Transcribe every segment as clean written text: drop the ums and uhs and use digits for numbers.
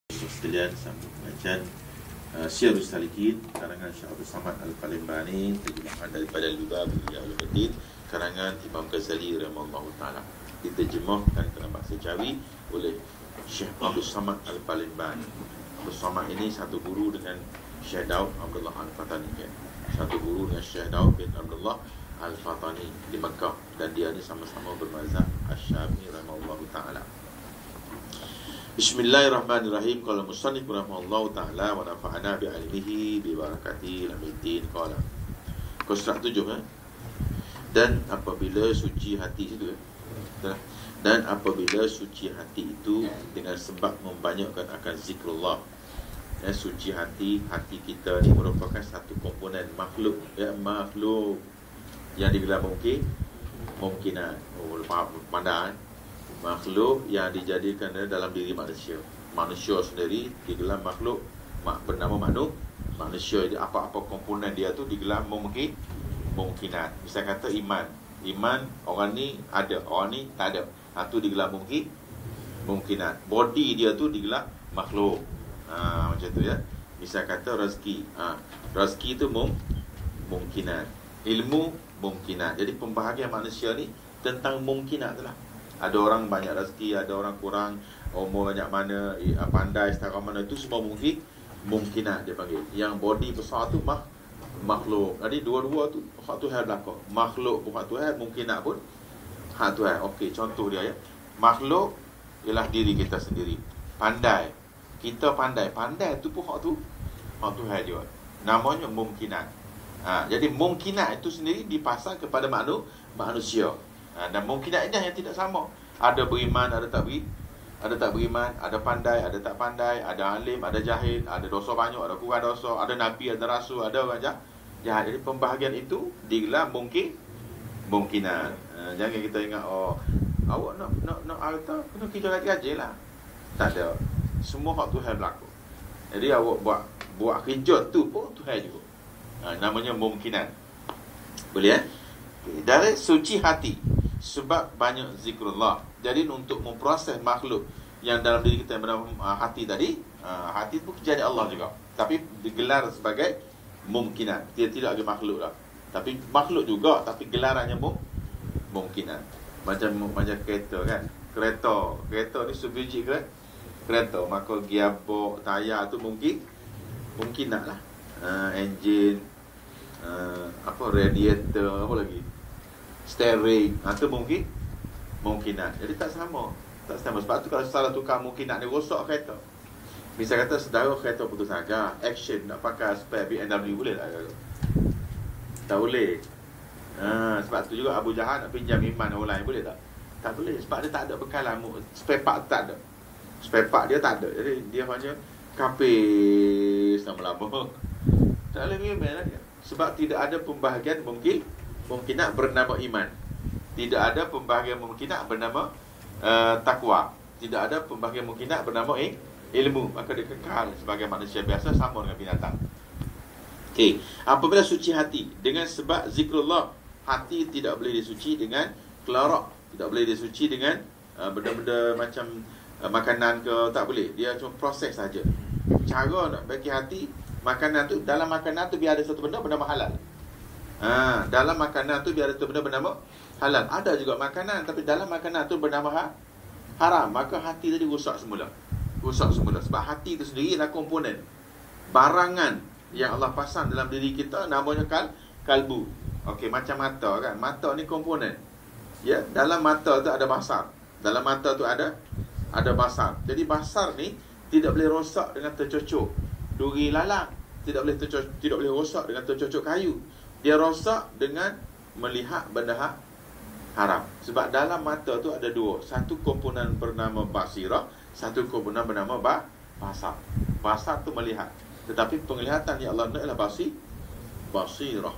Sekalian sambung pengajian Syiarus Salikin karangan Syekh Abdul Samad Al-Palembani, terjemahan daripada Lubab Al-Badid karangan Imam Ghazali rahimahullahu taala, diterjemahkan dalam bahasa Jawi oleh Syekh Abdul Samad Al-Palembani. Abdul Samad ini satu guru dengan Syekh Daud Abdullah Al-Fatani, satu guru dengan Syekh Daud bin Abdullah Al-Fatani di Mekah, dan dia ni sama-sama bermazhab Asy-Syafi'i rahimahullahu taala. Bismillahirrahmanirrahim. Qala musannif rahimahullahu taala wa nafa'ana bi ilmihi bi barakati lamiddin. Qala Qasrat 7 dan apabila suci hati itu dan apabila suci hati itu dengan sebab membanyakkan akan zikrullah, suci hati kita ni merupakan satu komponen makhluk, makhluk yang digelar mungkinan. Pandang makhluk yang dijadikan dalam diri manusia. Manusia sendiri digelar makhluk bernama manusia. Apa-apa komponen dia tu digelar mungkinat. Misal kata iman orang ni ada, orang ni tak ada, tu digelar mungkinat. Body dia tu digelar makhluk. Macam tu ya. Misal kata rezeki tu mungkinat. Ilmu mungkinat. Jadi pembahagian manusia ni tentang mungkinat lah. Ada orang banyak rezeki, ada orang kurang, umur banyak mana, pandai setara mana, itu semua mungkinat dia panggil. Yang body besar tu makhluk. Jadi dua-dua tu hak Tuhan belaka. Makhluk pun hak Tuhan, mungkinat pun hak Tuhan. Okey, contoh dia ya. Makhluk ialah diri kita sendiri. Pandai. Kita pandai tu pun hak Tuhan juga. Namanya mungkinat. Jadi mungkinat itu sendiri dipasang kepada manusia. Dan mungkinat ini yang tidak sama. Ada beriman, ada tak beriman, ada pandai, ada tak pandai, ada alim, ada jahil, ada dosa banyak, ada kurang dosa, ada nabi, ada rasul, ada orang jahat. Jadi pembahagian itu digelar mungkinat. Jangan kita ingat awak nak harta, kena kerja gaji lah. Tak ada. Semua hak Tuhan berlaku. Jadi awak buat kerja tu pun Tuhan juga. Namanya mungkinat. Boleh dari suci hati sebab banyak zikrullah. Jadi untuk memproses makhluk yang dalam diri kita yang bernama hati tadi, hati itu kerjaan Allah juga, tapi digelar sebagai mungkinat. Dia tidak lagi makhluk lah, tapi makhluk juga, tapi gelarannya mungkinat. Macam kereta kan. Kereta ni sebiji kereta, maka gearbox, tayar tu mungkinat lah. Enjin, radiator, apa lagi, steering, itu mungkinat. Jadi tak sama. Sebab tu kalau salah tukar mungkinat ni, rosak kereta. Misal kata saudara kereta putus harga, action nak pakai spare BMW, boleh tak? Tak boleh. Sebab tu juga Abu Jahal nak pinjam iman orang lain, boleh tak? Tak boleh. Sebab dia tak ada bekalan, spare part tak ada. Spare part dia tak ada. Jadi dia hanya kapis lama-lama. Tak boleh bimbang lah dia. Sebab tidak ada pembahagian mungkinat bernama iman. Tidak ada pembahagian mungkinat bernama takwa. Tidak ada pembahagian mungkinat bernama ilmu. Maka dia kekal sebagai manusia biasa, sama dengan binatang. Okey, apabila suci hati dengan sebab zikrullah, hati tidak boleh disuci dengan kelarak, tidak boleh disuci dengan benda-benda macam makanan ke, tak boleh. Dia cuma proses saja. Cara nak bagi hati makanan tu, dalam makanan tu biar ada satu benda bernama halal. Dalam makanan tu biar ada satu benda bernama halal. Ada juga makanan tapi dalam makanan tu bernama haram. Maka hati tadi rosak semula. Sebab hati tu sendiri adalah komponen barangan yang Allah pasang dalam diri kita, namanya kalbu. Okey, macam mata kan. Mata ni komponen. Ya, dalam mata tu ada basar. Dalam mata tu ada basar. Jadi basar ni tidak boleh rosak dengan tercocok duri lalang, tidak boleh rosak dengan tercocok kayu. Dia rosak dengan melihat benda haram. Sebab dalam mata tu ada dua. Satu komponen bernama basirah, satu komponen bernama basar. Basar tu melihat, tetapi penglihatan yang Allah nak ialah basirah.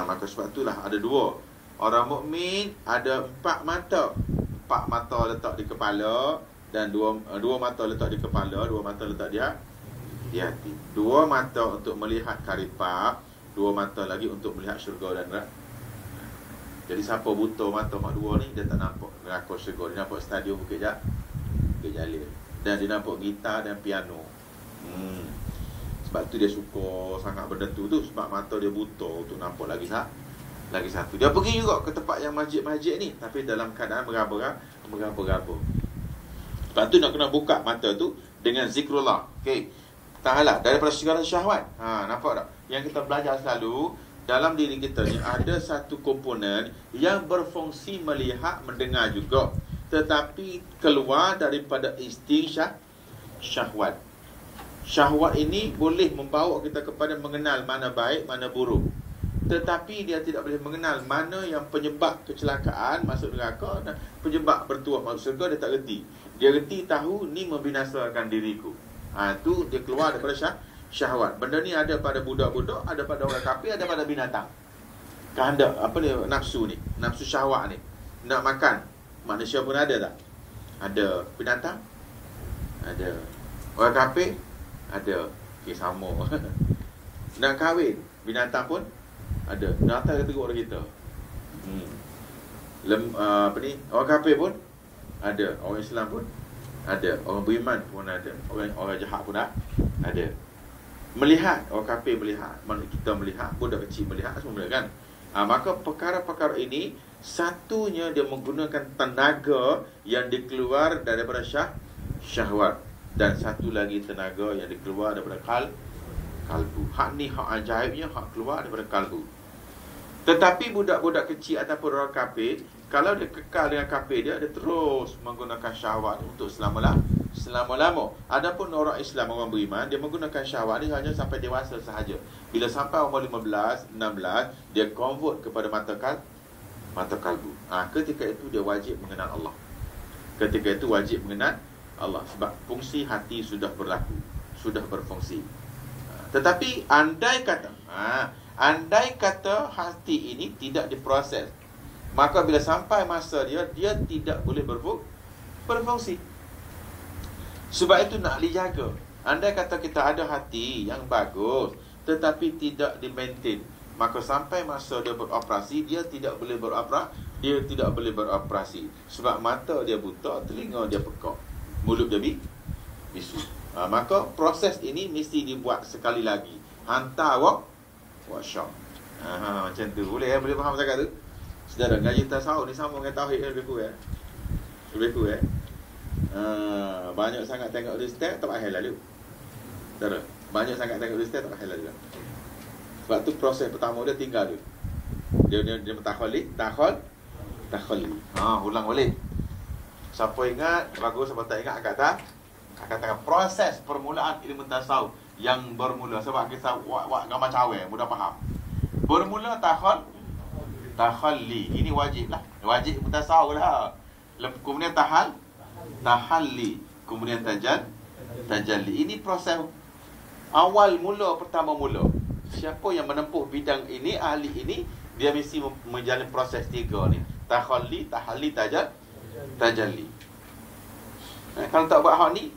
Maka sebab itulah ada dua. Orang mukmin ada 4 mata. 4 mata letak di kepala, dan dua mata letak di kepala, 2 mata letak di hati. 2 mata untuk melihat karipap, 2 mata lagi untuk melihat syurga dan neraka. Jadi siapa buta mata mak 2 ni, dia tak nampak neraka syurga. Dia nampak stadium Bukit Jalil. Dan dia nampak gitar dan piano. Sebab tu dia suka sangat benda tu sebab mata dia buta untuk nampak lagi satu. Dia pergi juga ke tempat yang masjid-masjid ni, tapi dalam keadaan meraba-raba. Sebab tu nak kena buka mata tu dengan zikrullah. Okey. Tahala daripada segala syahwat. Nampak tak? Yang kita belajar selalu dalam diri kita ni ada satu komponen yang berfungsi melihat, mendengar juga, tetapi keluar daripada insting syahwat. Syahwat ini boleh membawa kita kepada mengenal mana baik, mana buruk. Tetapi dia tidak boleh mengenal mana yang penyebab kecelakaan masuk neraka dan penyebab bertuah masuk syurga. Dia tak reti. Dia reti tahu ni membinasakan diriku. Tu dia keluar daripada syahwat. Benda ni ada pada budak-budak, ada pada orang kafir, ada pada binatang. Kehendak apa dia, nafsu ni, nafsu syahwat ni. Nak makan, manusia pun ada tak? Ada. Binatang ada. Orang kafir ada. Okey, sama. Nak kahwin, binatang pun ada. Binatang kata orang kita. Orang kafir pun ada. Orang Islam pun ada. Orang beriman pun ada. Orang jahat pun ada. Melihat, orang kafir melihat, kita melihat, budak kecil melihat, semua melihat kan. Maka perkara-perkara ini, satunya dia menggunakan tenaga yang dikeluar daripada syahwat, dan satu lagi tenaga yang dikeluar daripada kalbu. Hak ni hak ajaibnya, hak keluar daripada kalbu. Tetapi budak-budak kecil ataupun orang kafir, kalau dia kekal dengan kafir dia terus menggunakan syahwat untuk selama-lama. Adapun orang Islam, orang beriman, dia menggunakan syahwat ni hanya sampai dewasa sahaja. Bila sampai umur 15, 16, dia convert kepada mata kalbu. Ketika itu dia wajib mengenal Allah. Ketika itu wajib mengenal Allah, sebab fungsi hati sudah berlaku, sudah berfungsi. Tetapi andai kata hati ini tidak diproses, maka bila sampai masa dia tidak boleh berfungsi. Sebab itu nak dijaga. Andai kata kita ada hati yang bagus tetapi tidak di-maintain, maka sampai masa dia beroperasi, dia tidak boleh beroperasi. Sebab mata dia buta, telinga dia pekak, mulut dia bisu. Maka proses ini mesti dibuat sekali lagi. Hantar workshop. Macam tu. Boleh faham cakap tu? Saudara, ngaji tasawuf ni sama dengan tauhid lebih kurang. Banyak sangat tengok ustaz tak payah lalu. Saudara, banyak sangat tengok ustaz tak payah lalu. Sebab tu proses pertama dia tinggal tu. Dia takhali. Ulang balik. Siapa ingat bagus, siapa tak ingat akan proses permulaan ilmu tasawuf yang bermula. Sebab kita buat gambar cawe mudah faham. Bermula takhalli. Ini wajib lah. Wajib mutasawuf lah. Kemudian tahalli. Kemudian tajalli. Ini proses awal mula, pertama mula. Siapa yang menempuh bidang ini, ahli ini, dia mesti menjalani proses 3 ni. Tahalli, tajalli. Kalau tak buat hal ni,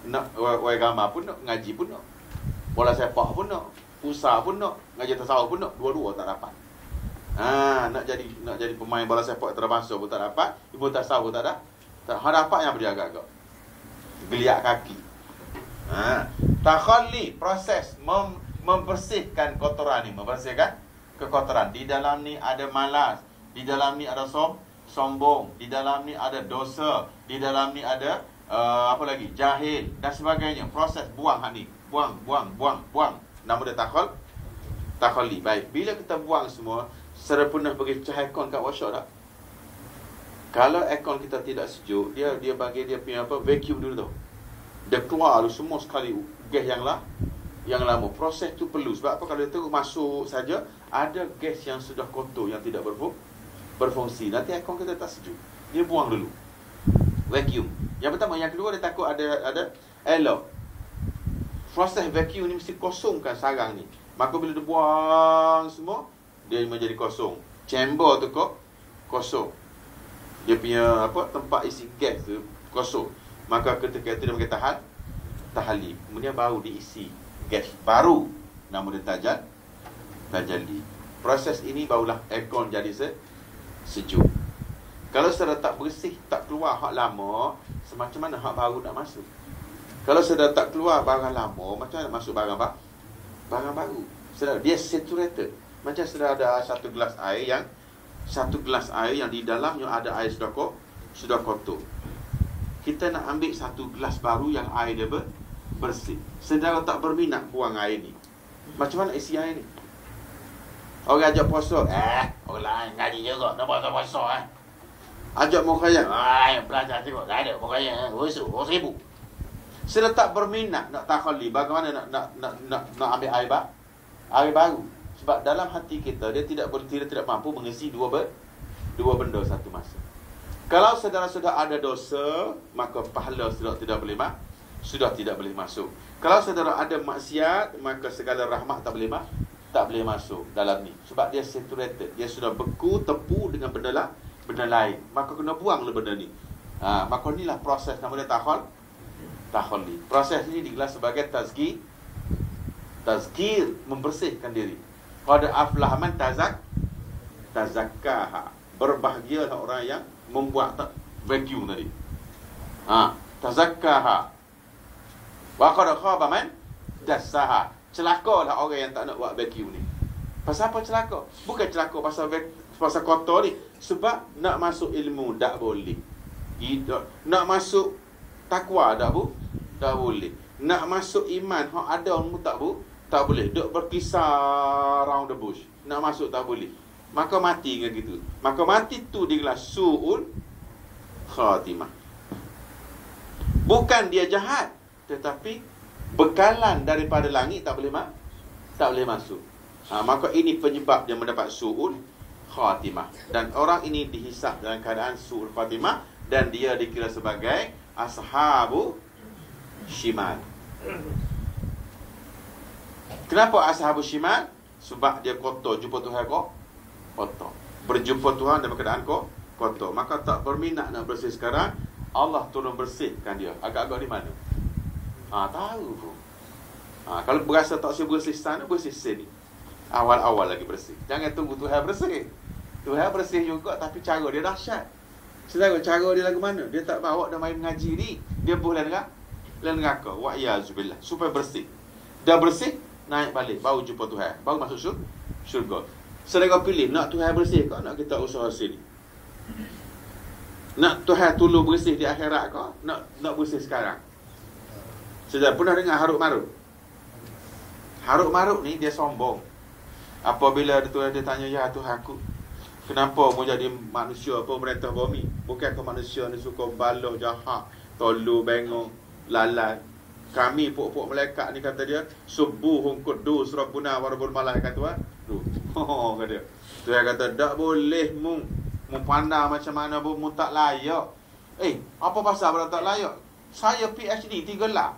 nak agama pun nak, ngaji pun nak, bola sepak pun nak, pusat pun nak, ngaji tasawuf pun nak, dua-dua tak dapat. Nak jadi pemain bola sepak terbangsa pun tak dapat, ibu tasawuf tak ada. Dapat yang berjaga agak geliat kaki. Takhalli, proses membersihkan kotoran ni, membersihkan kekotoran. Di dalam ni ada malas, di dalam ni ada sombong, di dalam ni ada dosa, di dalam ni ada jahil dan sebagainya. Proses buang hak ni, buang. Nama dia takhalli. Baik, bila kita buang semua, secara pernah bagi cahaya aircon kat workshop tak? Kalau aircon kita tidak sejuk, dia bagi dia punya vacuum dulu tau. Dia keluar dulu semua sekali gas yang lama. Proses tu perlu. Sebab apa? Kalau dia terus masuk saja, ada gas yang sudah kotor, yang tidak berfungsi. Nanti aircon kita tak sejuk. Dia buang dulu. Vacuum. Yang pertama. Yang kedua, dia takut ada airlock. Proses vacuum ni mesti kosongkan sarang ni. Maka bila dia buang semua, dia menjadi kosong. Chamber tu kosong. Dia punya tempat isi gas tu kosong. Maka ketika itu dia pakai tahalli. Kemudian baru diisi gas baru. Nama dia tajalli. Proses ini barulah aircon jadi sejuk. Kalau secara tak bersih, tak keluar hak lama, Semacam mana hak baru nak masuk? Kalau sudah tak keluar barang lama, macam mana nak masuk barang baru? Sudah dia saturated. Macam sudah ada satu gelas air yang di dalamnya ada air sudah kotor. Kita nak ambil satu gelas baru yang air dia bersih. Saudara tak berminat buang air ni. Macam mana isi air ni? Orang ajak puasa, orang lain ngaji juga, nak puasa. Ajak mukhayyam, belajar tengok, tak ada mukhayyam, rusuk, 1,000. Sudah tak berminat nak takhali, bagaimana nak ambil air baru? Sebab dalam hati kita dia tidak mampu mengisi dua benda satu masa. Kalau saudara sudah ada dosa, maka pahala sudah tidak boleh masuk. Kalau saudara ada maksiat, maka segala rahmat tak boleh masuk dalam ni. Sebab dia saturated, dia sudah beku tepu dengan benda lain. Maka kena buanglah benda ni. Maka inilah proses nama dia takhali. Proses ni digelar sebagai tazkir, membersihkan diri. Qad aflaha man tazakkaha. Berbahagialah orang yang membuat vacuum tadi. Tazakkaha. Wa qad khaba man dassaha. Celakalah orang yang tak nak buat vacuum ni. Pasal apa celaka? Bukan celaka pasal kotor ni. Sebab nak masuk ilmu tak boleh. Nak masuk takwa tak boleh. Nak masuk iman hak ada mu tak boleh. Duk berkisar round the bush. Nak masuk tak boleh. Maka mati dengan gitu. Maka mati tu digelar su'ul khatimah. Bukan dia jahat, tetapi bekalan daripada langit tak boleh masuk. Maka ini penyebab dia mendapat su'ul khatimah. Dan orang ini dihisap dalam keadaan su'ul khatimah, dan dia dikira sebagai ashabu shimal. Kenapa ashabu shimal? Sebab dia kotor, jumpa Tuhan kotor. Berjumpa Tuhan dalam keadaan kotor. Maka tak berminat nak bersih sekarang, Allah turun bersihkan dia. Agak-agak di mana? Tahu pun. Kalau berasa tak bersih sana, bersih sini. Awal-awal lagi bersih. Jangan tunggu Tuhan bersih. Tuhan bersih juga, tapi cara dia dahsyat. Saudara, cara dia lagu mana? Dia tak bawa dia main mengaji ni. Dia boleh neraka. Wa'iyyazubillah. Supaya bersih. Dah bersih, naik balik. Baru jumpa Tuhan. Baru masuk syurga. Saudara pilih, nak Tuhan bersih kau, nak kita usaha sini? Nak Tuhan tolong bersih di akhirat kau, nak bersih sekarang? Saudara pernah dengar Haruk Maruk? Haruk Maruk ni dia sombong. Apabila Tuhan dia tanya, ya Tuhan aku, kenapa mau jadi manusia pemerintah bumi? Bukankah manusia ni suka bala, jahat, tolu, bengong, lalai? Kami pok-pok malaikat ni, kata dia, subuhun kudus rabbuna wa rabbul malaikat Tuhan. Kata dia. Tuhan kata, tak boleh mu pandang macam mana pun mu tak layak. Apa pasal pula tak layak? Saya PhD 3 gelar.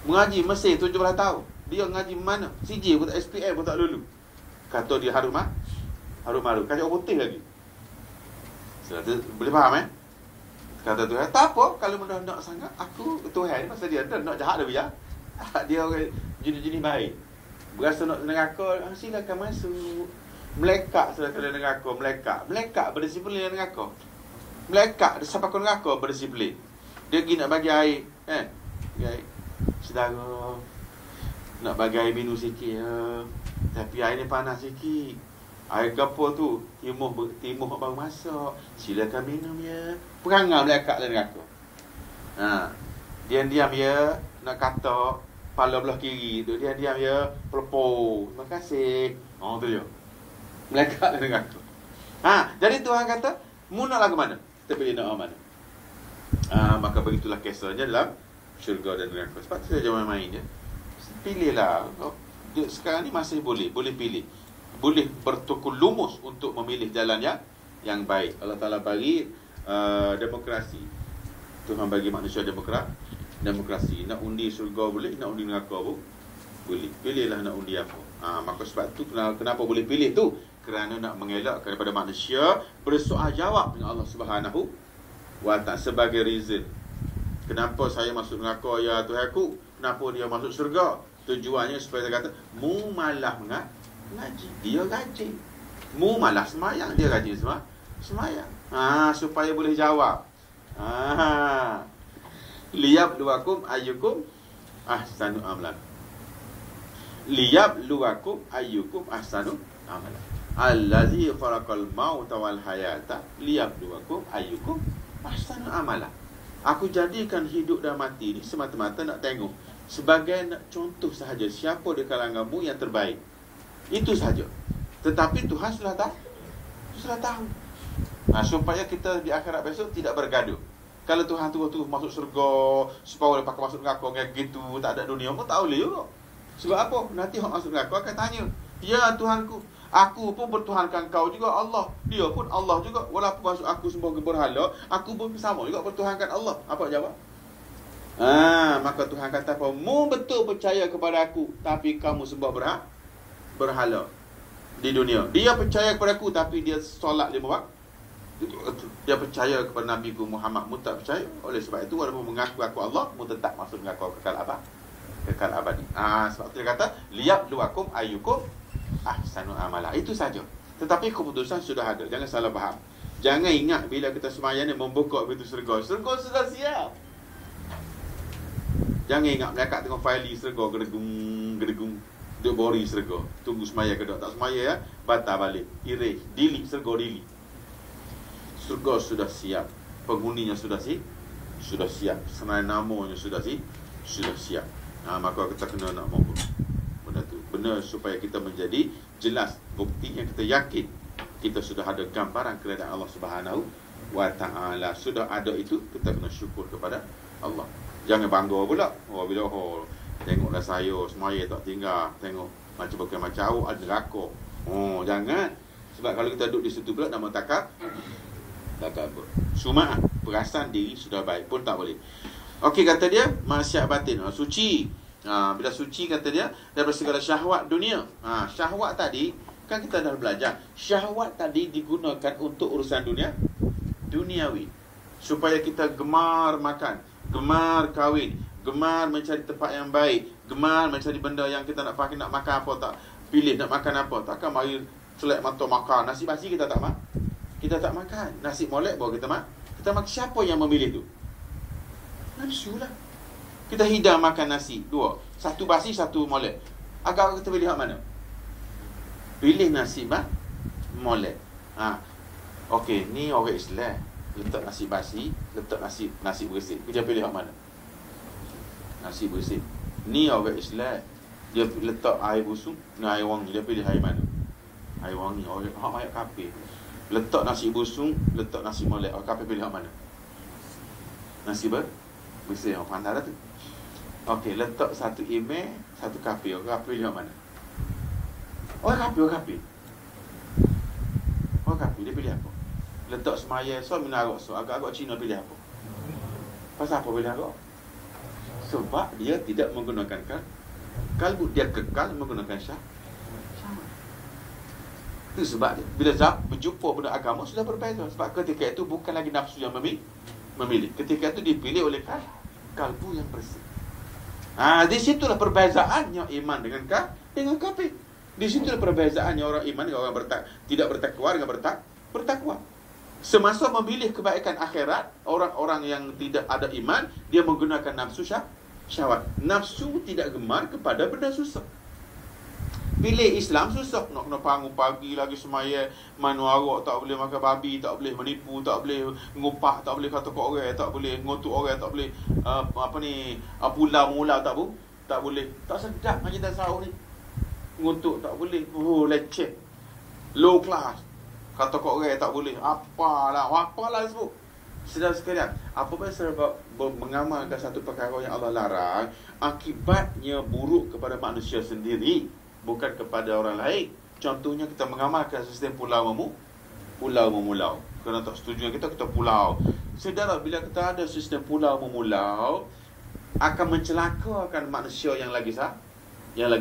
Mengaji Mesir 17 tahun. Dia ngaji mana? CJ pun tak, SPM pun tak lulu. Kata dia Haruk Maruk. Kacau putih lagi. Boleh faham Kata Tuhan, tak apa. Kalau mudah nak sangat, aku Tuhan ni pasal dia nak jahat dia biar. Dia orang jenis-jenis baik. Berasa nak neraka, silakan masuk. Melekat sudah kena neraka. Melekat berdisiplin neraka. Melekat sampai ke neraka berdisiplin. Dia pergi nak bagi air, saudara, nak bagi air minum sikit tapi air ni panas sikit. Air kapur tu timuh baru masak, silakan minum ya. Perangai melekat dalam neraka. Diam-diam ya nak katak kepala belah kiri tu, diam-diam ya pelopor. Terima kasih. Tu je. Melekat dalam neraka. Jadi Tuhan kata, mu nak lagu mana? Kita pilih nak mana? Maka begitulah kisahnya dalam syurga dan neraka. Sebab tu saya jangan main je. Pilihlah. Sekarang ni masih boleh pilih. Boleh bertukar lumus untuk memilih jalan yang baik. Allah Ta'ala bagi demokrasi. Tuhan bagi manusia demokrasi. Nak undi syurga boleh, nak undi neraka pun boleh. Pilihlah nak undi apa. Maka sebab tu kenapa boleh pilih tu? Kerana nak mengelakkan daripada manusia bersoal jawab dengan Allah Subhanahu wa ta'ala sebagai reason. Kenapa saya masuk neraka ya Tuhanku? Kenapa dia masuk syurga? Tujuannya supaya dia kata, mu malah mengaji, dia rajin. Mu malah semayang, dia rajin semayang. Supaya boleh jawab. Liyabluwakum ayyukum ahsanu amalan. Liyabluwakum ayyukum ahsanu amalan. Allazi khalaqal mauta wal hayata liyabluwakum ayyukum ahsanu amalan. Aku jadikan hidup dan mati ni semata-mata nak tengok, sebagai nak contoh sahaja siapa di kalanganmu yang terbaik. Itu sahaja. Tetapi Tuhan sudah tahu. Supaya kita di akhirat besok tidak bergaduh. Kalau Tuhan terus masuk syurga, supaya boleh pakai masuk neraka kayak gitu, tak ada dunia pun tak boleh juga. Sebab apa? Nanti orang masuk neraka akan tanya, ya Tuhanku, aku pun bertuhankan kau juga Allah. Dia pun Allah juga. Walaupun masuk aku sembah berhala, aku pun sama juga bertuhankan Allah. Apa jawab? Maka Tuhan kata apa? Mu betul percaya kepada aku, tapi kamu sembah berhala di dunia. Dia percaya kepada aku, tapi dia solat 5 waktu. Dia percaya kepada Nabi Muhammad, mu tak percaya. Oleh sebab itu, walaupun mengaku aku Allah, mu tetap masuk neraka kekal abadi. Sebab tu dia kata liyabluwakum ayyukum ahsanu amala. Itu saja. Tetapi keputusan sudah ada. Jangan salah faham. Jangan ingat bila kita sembahyang ni membuka pintu syurga. Syurga sudah siap. Jangan ingat malaikat tengok faili syurga gedegung duk bori syurga. Tunggu sembahyang ke tak sembahyang ya, batal balik. Erase, delete syurga, delete. Surga sudah siap, penghuninya sudah siap, senarai namanya sudah siap. Maka kita kena nak mampu benda tu, benar supaya kita menjadi jelas, bukti yang kita yakin kita sudah ada gambaran keadaan Allah Subhanahu wa Ta'ala. Sudah ada itu, kita kena syukur kepada Allah. Jangan bangga pula. Bila tengoklah saya semaya tak tinggal, tengok macam awak ada neraka. Jangan. Sebab kalau kita duduk di situ pula nama takab Suma'ah, perasan diri sudah baik pun tak boleh. Okey, kata dia maksiat batin, suci. Bila suci kata dia daripada segala syahwat dunia. Syahwat tadi kan kita dah belajar. Syahwat tadi digunakan untuk urusan duniawi. Supaya kita gemar makan, gemar kahwin, gemar mencari tempat yang baik, gemar mencari benda yang kita nak pakai, nak makan apa tak pilih, nak makan apa. Takkan mari selek mata makan nasi basi kita tak makan. Kita tak makan. Nasi molek baru kita makan. Kita makan. Siapa yang memilih tu? Nafsu lah. Kita hidang makan nasi 2. Satu basi, satu molek. Agak kita pilih hak mana? Pilih nasi molek. Okey, ni orang Islam letak nasi basi, letak nasi bersih. Kita pilih hak mana? Nasi bersih. Ni orang Islam dia letak air busuk dengan air wangi. Dia pilih air mana? Air wangi. Hak ayat kafir. Letak nasi busung, letak nasi molek. Kafir pilih mana? Nasi bersih. Pandai lah tu. Okey, letak satu email, satu kafir. Kafir pilih mana? Orang kafir. Dia pilih apa? Letak semaya so minarok so. Agak-agak Cina pilih apa? Pasal apa pilih agak? Sebab dia tidak menggunakan kalbu. Dia kekal menggunakan syahwat. Itu sebab dia. Bila berjumpa benda agama sudah berbeza. Sebab ketika itu bukan lagi nafsu yang memilih. Ketika itu dipilih oleh kalbu yang bersih. Di situlah perbezaannya iman dengan kafir. Di situlah perbezaannya orang iman dengan orang tidak bertakwa dengan bertakwa. Semasa memilih kebaikan akhirat, orang-orang yang tidak ada iman, dia menggunakan nafsu syahwat. Nafsu tidak gemar kepada benda susah. Pilih Islam susah. Nak kena bangun pagi lagi semaya, manuarak, tak boleh makan babi, tak boleh menipu, tak boleh ngupak, tak boleh kata kat orang, tak boleh ngotuk orang, tak boleh pulau-mulau, tak boleh. Tak sedap macam kita sahur ni. Ngutuk tak boleh. Leceh. Low class. Kata kat orang tak boleh. Apalah sebut. Sedang sekalian, apabila sebab mengamalkan satu perkara yang Allah larang, akibatnya buruk kepada manusia sendiri, bukan kepada orang lain. Contohnya kita mengamalkan sistem pulau memulau. Kerana tak setuju kita pulau. Saudara, bila kita ada sistem pulau memulau, akan mencelakakan manusia yang lagi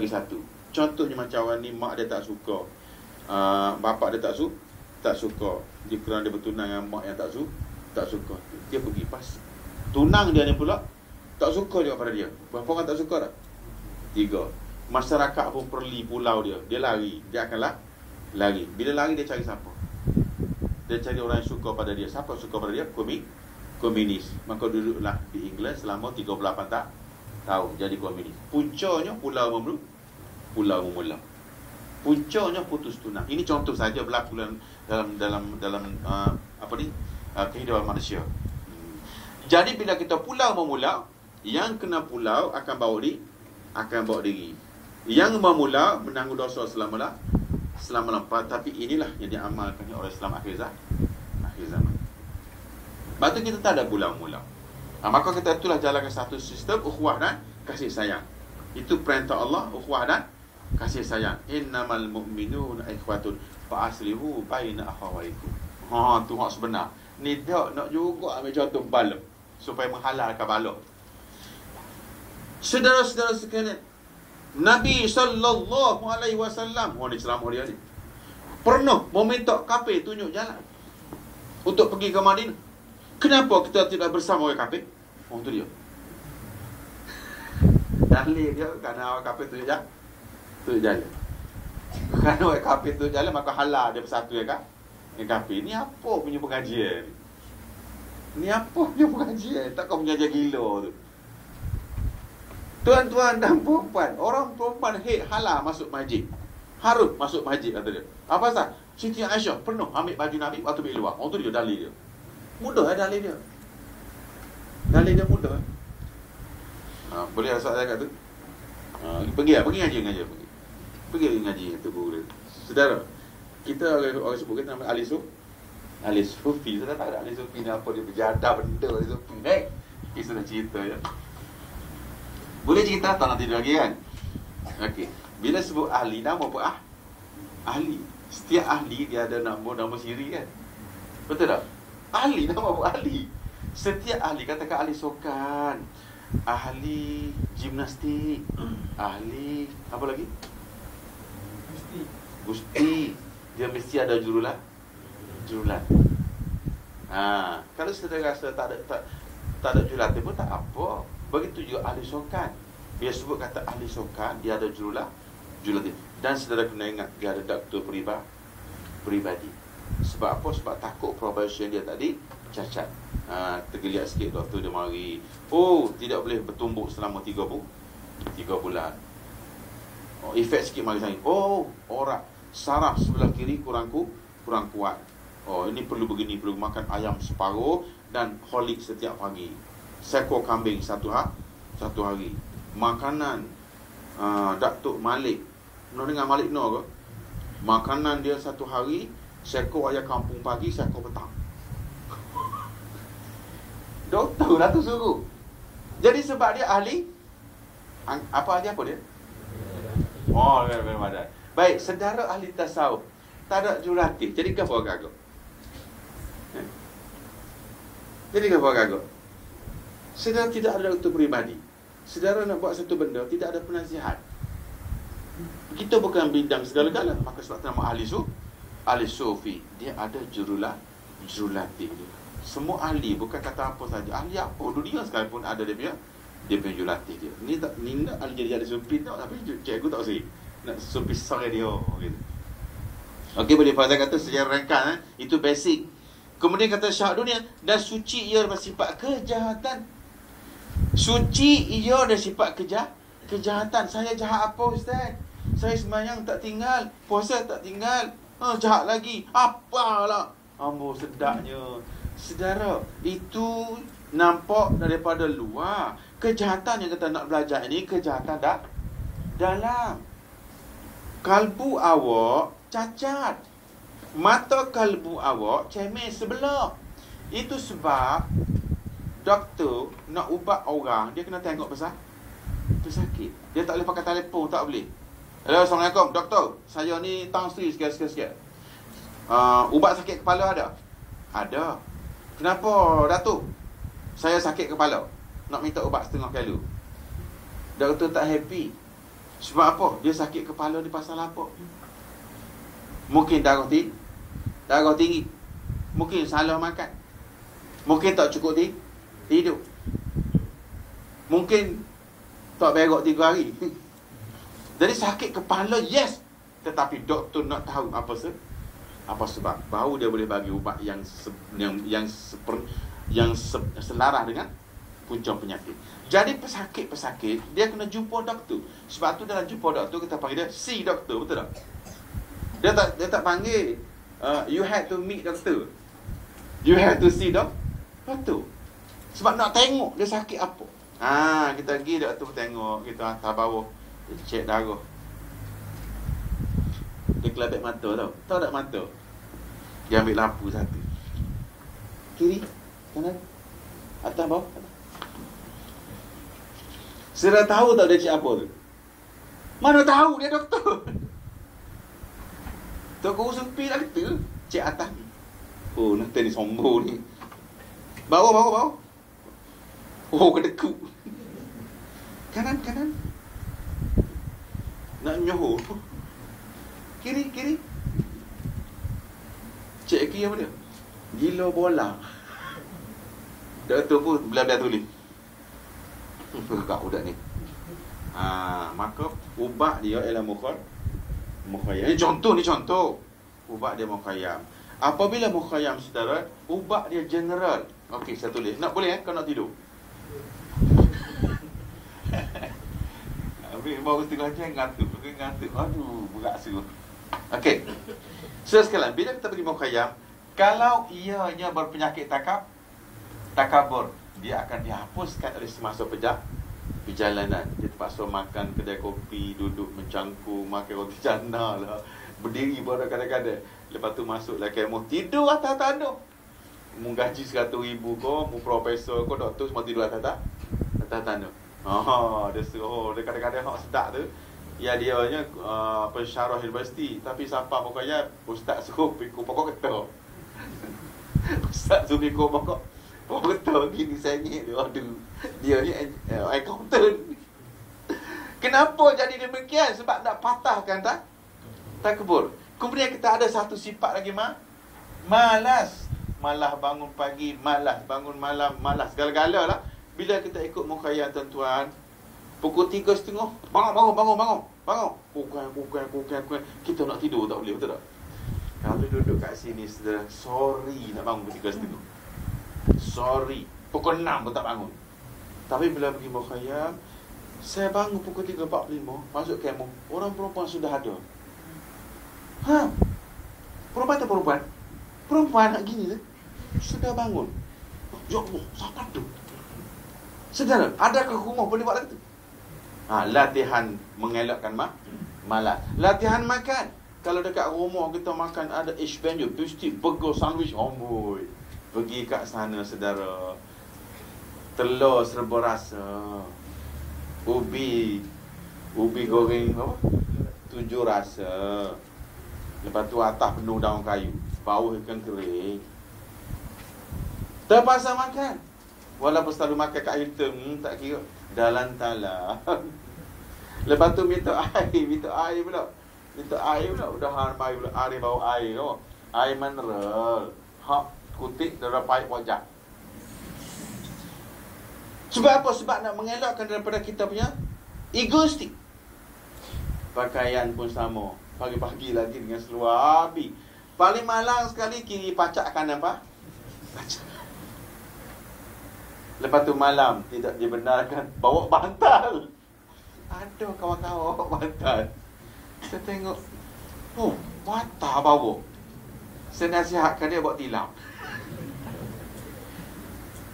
satu. Contohnya macam orang ni, mak dia tak suka, bapak dia tak suka. Dia kerana dia bertunang dengan mak yang tak suka. Dia pergi pas tunang dia ni pula tak suka juga pada dia. Berapa orang tak suka tak? 3. Masyarakat pun perli pulau dia. Dia lari. Dia akan lari. Bila lari dia cari siapa? Dia cari orang yang suka pada dia. Siapa suka pada dia? komunis. Maka duduklah di England selama 38 tahun jadi komunis. Puncanya Pulau Memula. Puncanya putus tunang. Ini contoh saja berlaku dalam kehidupan manusia. Jadi bila kita Pulau Memula, yang kena pulau akan bawa diri. Yang memula menanggung dosa selama lampas. Tapi inilah yang diamalkan oleh Islam akhir zaman. Lepas tu kita tak ada pulau mula. Maka kita itulah jalankan satu sistem ukhuwah dan kasih sayang. Itu perintah Allah, ukhuwah dan kasih sayang. Innamal mu'minun ikhwatun fa aslihu baina akhawaykum. Tu hak sebenar. Ni dia nak juga ambil contoh balok supaya menghalalkan balok. Saudara-saudara sekalian, Nabi sallallahu alaihi wasallam, ni ceramah dia ni, pernah meminta kafir tunjuk jalan untuk pergi ke Madinah. Kenapa kita tidak bersama orang kafir? Tu dia. Dalil dia kerana orang kafir tunjuk jalan. Kerana orang kafir tunjuk jalan, maka halal dia bersatu dengan kafir. Ni apa punya pengajian? Takkan pengajian gila tu. Tuan-tuan dan perempuan, orang perempuan halal masuk masjid. Harus masuk masjid, kata dia. Apa pasal? Siti Aisyah pernah ambil baju Nabi waktu pergi luar. Tu dia dalil dia. Mudah dalil dia. Dalil dia mudah. Boleh rasa kat tu? Pergi ngaji. Pergi ngaji tu boleh. Saudara, kita orang sebut kita nama Ali Sufi. Saudara tak ada Ali Sufi ni apa dia berjadah benda Ali Sufi ni. Kita dah cerita ya. Boleh cerita tak nak tidur lagi kan? Okey. Bila sebut ahli, nama apa? Ahli. Setiap ahli dia ada nama siri kan? Betul tak? Ahli, nama apa ahli? Setiap ahli, katakan ahli sokan, ahli gimnastik, ahli apa lagi? Gusti. Dia mesti ada jurulan. Kalau saudara rasa tak ada jurulatih pun tak apa. Begitu juga ahli sokan. Dia sebut kata ahli sokan, dia ada jurulatih. Dan saudara kena ingat, dia ada doktor peribadi. Sebab apa? Sebab takut probation dia tadi cacat. Tergeliat sikit doktor dia mari. Tidak boleh bertumbuk selama 3 bulan. Efek sikit mari saya. Orang saraf sebelah kiri kurang kuat. Ini perlu begini, perlu makan ayam separuh dan holik setiap pagi. Seekor kambing satu hari. Makanan Datuk Malik. Pernah dengar Malik Nur ke? Makanan dia satu hari, seekor ayam kampung pagi, seekor petang. Doktor lah tu suruh. Jadi sebab dia ahli apa dia? Baik, saudara ahli tasawuf tak ada jurulatih. Jadi apa agak? Saudara tidak ada doktor peribadi. Saudara nak buat satu benda, tidak ada penasihat. Kita bukan bidang segala-gala. Maka sebab nama ahli sufi, dia ada jurulatih dia. Semua ahli, bukan kata apa saja. Ahli apa? Dunia sekalipun ada dia punya jurulatih dia. Ni nak ahli jadi sufi tak, tapi cikgu tak usah. Nak sufi sore dia gitu. Okey, boleh Fazal kata secara ringkas itu basic. Kemudian kata syahadat dunia dan suci ia bersifat kejahatan. Suci ia ada sifat kejahatan. Saya jahat apa ustaz? Saya sembahyang tak tinggal, puasa tak tinggal, jahat lagi. Apalah? Ambo sedapnya. Saudara, itu nampak daripada luar. Kejahatan yang kita nak belajar ini kejahatan dalam. Kalbu awak cacat. Mata kalbu awak cemeh sebelah. Itu sebab doktor nak ubat orang, dia kena tengok pesakit. Dia tak boleh pakai telefon, tak boleh. Hello, Assalamualaikum, doktor. Saya ni tang sri sikit. Ubat sakit kepala ada? Ada. Kenapa, Datuk? Saya sakit kepala. Nak minta ubat setengah kilo. Doktor tak happy. Sebab apa? Dia sakit kepala di pasal apa? Mungkin darah tinggi. Mungkin salah makan. Mungkin tak cukup tidur. Mungkin tak berak 3 hari. Jadi sakit kepala, yes. Tetapi doktor nak tahu apa sebab. Baru dia boleh bagi ubat yang yang selarah dengan punca penyakit. Jadi pesakit-pesakit dia kena jumpa doktor. Sebab tu dalam jumpa doktor kita panggil dia see doktor, betul tak? Dia tak panggil you had to meet doctor. You had to see doktor. Sebab nak tengok dia sakit apa. Kita pergi doktor tengok, kita hantar bawah, dia cek darah. Dia kelabit mata tau. Tahu tak mata? Dia ambil lampu satu. Kiri, kanan, atas, bawah. Sudah tahu tak dia cek apa tu? Mana tahu dia doktor. Tok guru sempi lah kata, cek atas ni. Oh, nanti ni sombong ni. Bawah. Oh, kedekut. Kanan. Nak nyoh. Kiri. Cek kiri apa dia? Gila bola. Doktor pun belah-belah tulis. Kak budak ni. Maka ubat dia ialah mukhayyam. Ini contoh. Ubat dia mukhayyam. Apabila mukhayyam saudara, ubat dia general. Okey, saya tulis. Nak boleh kau nak tidur? Baru setengah jam ngantuk. Aduh, berat suruh. Okey. So sekalian, bila kita pergi mukhayyam, kalau ianya berpenyakit takabur, dia akan dihapuskan oleh semasa perjalanan. Dia terpaksa makan kedai kopi, duduk mencangkung, makan roti canai lah, berdiri pada kadang-kadang. Lepas tu masuklah kemah, tidur atas tanah. Mu gaji 100,000 kau, mu profesor kau, doktor semua tidur atas tanah. Dia suruh, dia kadang-kadang hak sedap tu. Ya dia nya pensyarah universiti, tapi sampai mukhayyam ustaz suruh pikul pokok getah. Ustaz suruh pikul pokok getah gini sengit dia. Aduh, dia ni accountant. Kenapa jadi demikian? Sebab nak patahkan takabur. Kemudian kita ada satu sifat lagi malas. Malas bangun pagi, malas bangun malam, malas segala-gala lah. Bila kita ikut mukhayyam tuan-tuan, pukul 3:30, bangun. Bukan. Kita nak tidur tak boleh, betul tak? Kalau duduk kat sini, saudara, sorry nak bangun pukul 3:30. Sorry, pukul 6 pun tak bangun. Tapi bila pergi mukhayyam, saya bangun pukul 3:45, masuk kemah, orang perempuan sudah ada. Perempuan atau perempuan? Perempuan nak gini je, sudah bangun. Ya Allah, siapa tu? Saudara, adakah rumah boleh buat lagu tu? Latihan mengelakkan malas. Latihan makan. Kalau dekat rumah kita makan ada H-Benjo, mesti burger sandwich, amboi. Pergi kat sana saudara, telur serba rasa, ubi goreng apa? 7 rasa. Lepas tu atas penuh daun kayu, bawah ikan kering. Terpaksa makan. Walaupun selalu makan kat Hilton, tak kira. Dalam talam. Lepas tu minta air pula. Udah mai pula air bawa air tu. Air mineral. Kutik dari paip wajah. Sebab apa? Sebab nak mengelakkan daripada kita punya egoistik. Pakaian pun sama. Pagi-pagi lagi dengan seluar habis. Paling malang sekali kiri pacak kanan pacak. Lepas tu malam tidak dibenarkan bawa bantal. Ada kawan-kawan bawa bantal. Saya tengok, bantal bawa. Saya nasihatkan dia bawa tilam.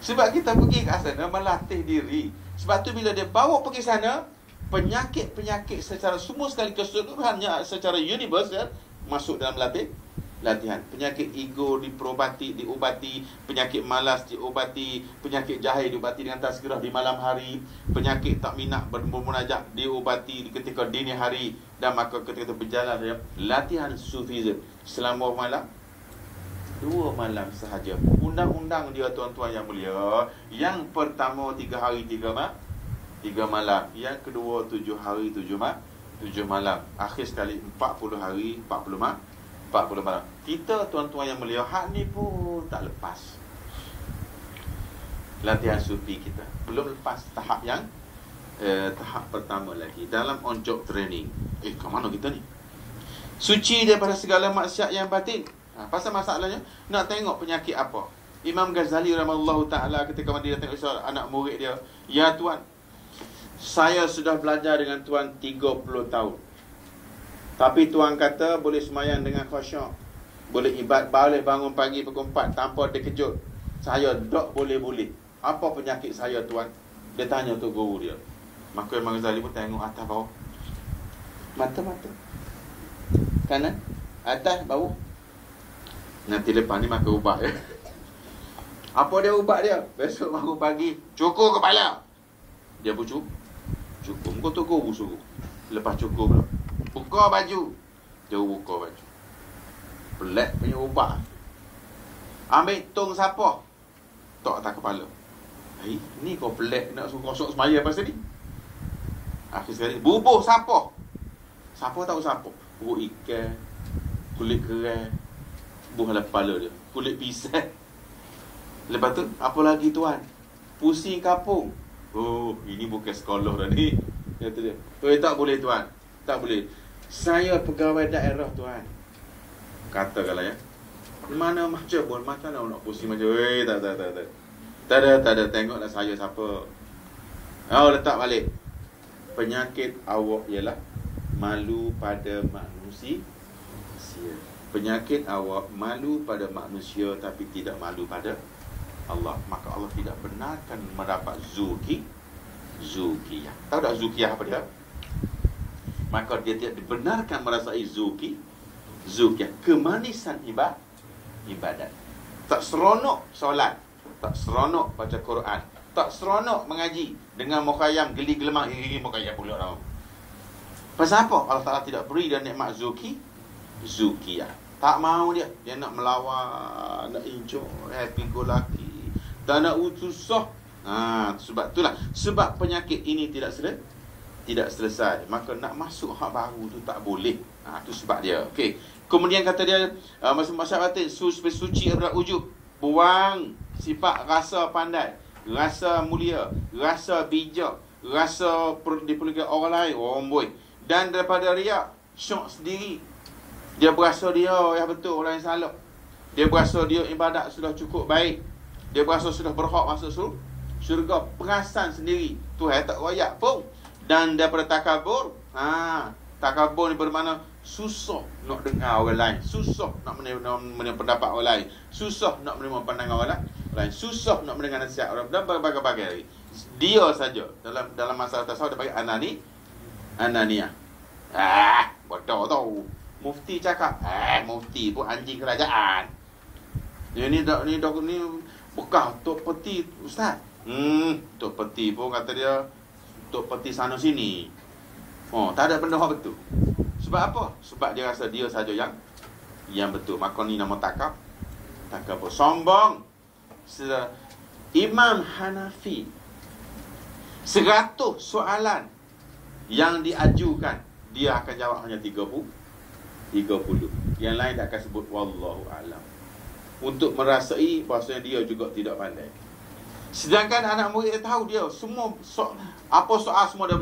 Sebab kita pergi kat sana melatih diri. Sebab tu bila dia bawa pergi sana, penyakit-penyakit secara semua sekali keseluruhannya secara universal masuk dalam latihan. Penyakit ego diobati, penyakit malas diobati, penyakit jahil diobati dengan tazkirah di malam hari, penyakit tak minat bermunajat diobati ketika dini hari, dan maka ketika berjalan latihan sufism selama malam 2 malam sahaja. Undang-undang dia tuan-tuan yang mulia. Yang pertama 3 hari 3 malam. Yang kedua 7 hari 7 malam. Akhir sekali 40 hari 40 malam. Kita tuan-tuan yang mulia, hak ni pun tak lepas. Latihan sufi kita belum lepas tahap yang tahap pertama lagi dalam on job training. Ke mana kita ni? Suci daripada segala maksiat yang batin. Pasal masalahnya nak tengok penyakit apa. Imam Ghazali rahimahullahu ta'ala ketika dia tengok anak murid dia, "Ya Tuan, saya sudah belajar dengan Tuan 30 tahun. Tapi Tuan kata boleh semayang dengan khusyuk, boleh boleh bangun pagi pukul 4 tanpa terkejut. Saya tak boleh-boleh. Apa penyakit saya Tuan?" Dia tanya untuk guru dia. Maka Imam Ghazali pun tengok atas bawah. Mata-mata. Kanan, atas, bawah. Nanti lepas ni maka ubah ya. Apa dia ubah dia? Besok bangun pagi, cukur kepala. Dia pun cukur. Kau tu guru suruh. Lepas cukur pula, buka baju. Dia buka baju. Pelik punya ubah. Ambil tong sapah, tok atas kepala. Ni kau pelik nak suruh kosok semaya pasal ni. Akhir sekali bubuh sapah. Sapah tahu sapah? Bubuh ikan, kulit kerang, buah kepala dia, kulit pisang. Lepas tu, apa lagi Tuan? Pusing kapung. Oh, ini bukan sekolah dah ni. Kata dia, tak boleh Tuan. Tak boleh. Saya pegawai daerah Tuan. Katakanlah ya. Mana macam pun, macam mana nak pusing macam, tak ada. Tengoklah saya siapa. Letak balik. Penyakit awak ialah malu pada manusia. Penyakit awak malu pada manusia tapi tidak malu pada Allah. Maka Allah tidak benarkan mendapat zukiyah. Tahu tak zukiyah apa dia? Maka dia tidak dibenarkan merasai zukiyah, kemanisan ibadat. Tak seronok solat, tak seronok baca Quran, tak seronok mengaji dengan mukhayyam geli gelemang mukhayyam pula tau. Pasal apa? Allah Taala tidak beri dia nikmat zukiyah. Tak mau dia nak melawan, nak enjoy, happy go lucky. Tak nak susah. Sebab itulah. Sebab penyakit ini tidak selesai. Maka nak masuk hak baru tu tak boleh. Itu sebab dia. Okey. Kemudian kata dia, masyarakat batin suci adalah ujub. Buang sifat rasa pandai, rasa mulia, rasa bijak, rasa diperlukan orang lain, orang boy. Dan daripada riak, syok sendiri. Dia berasa dia yang betul, orang yang salah. Dia berasa dia ibadat sudah cukup baik. Dia berasa sudah berhak masuk syurga. Perasan sendiri Tuhan tak royak pun. Dan daripada takabur, takabur ni bermakna susah nak dengar orang lain, susah nak menerima pendapat orang lain, susah nak menerima pandangan orang lain, susah nak mendengar nasihat orang, dan berbagai-bagai. Dia saja dalam masalah tasawuf dia panggil ananiyah. Bodoh tau. Mufti cakap, mufti pun anjing kerajaan. Ni bekas Tok Peti Ustaz. Tok Peti pun kata dia Tok Peti sana sini. Tak ada benda hak betul. Sebab apa? Sebab dia rasa dia saja yang betul. Maka ni nama takabur. Sombong. Imam Hanafi 100 soalan yang diajukan, dia akan jawab hanya 30. Yang lain tak akan sebut wallahu alam. Untuk merasai bahasanya dia juga tidak pandai. Sedangkan anak murid dia tahu dia semua apa soal semua dia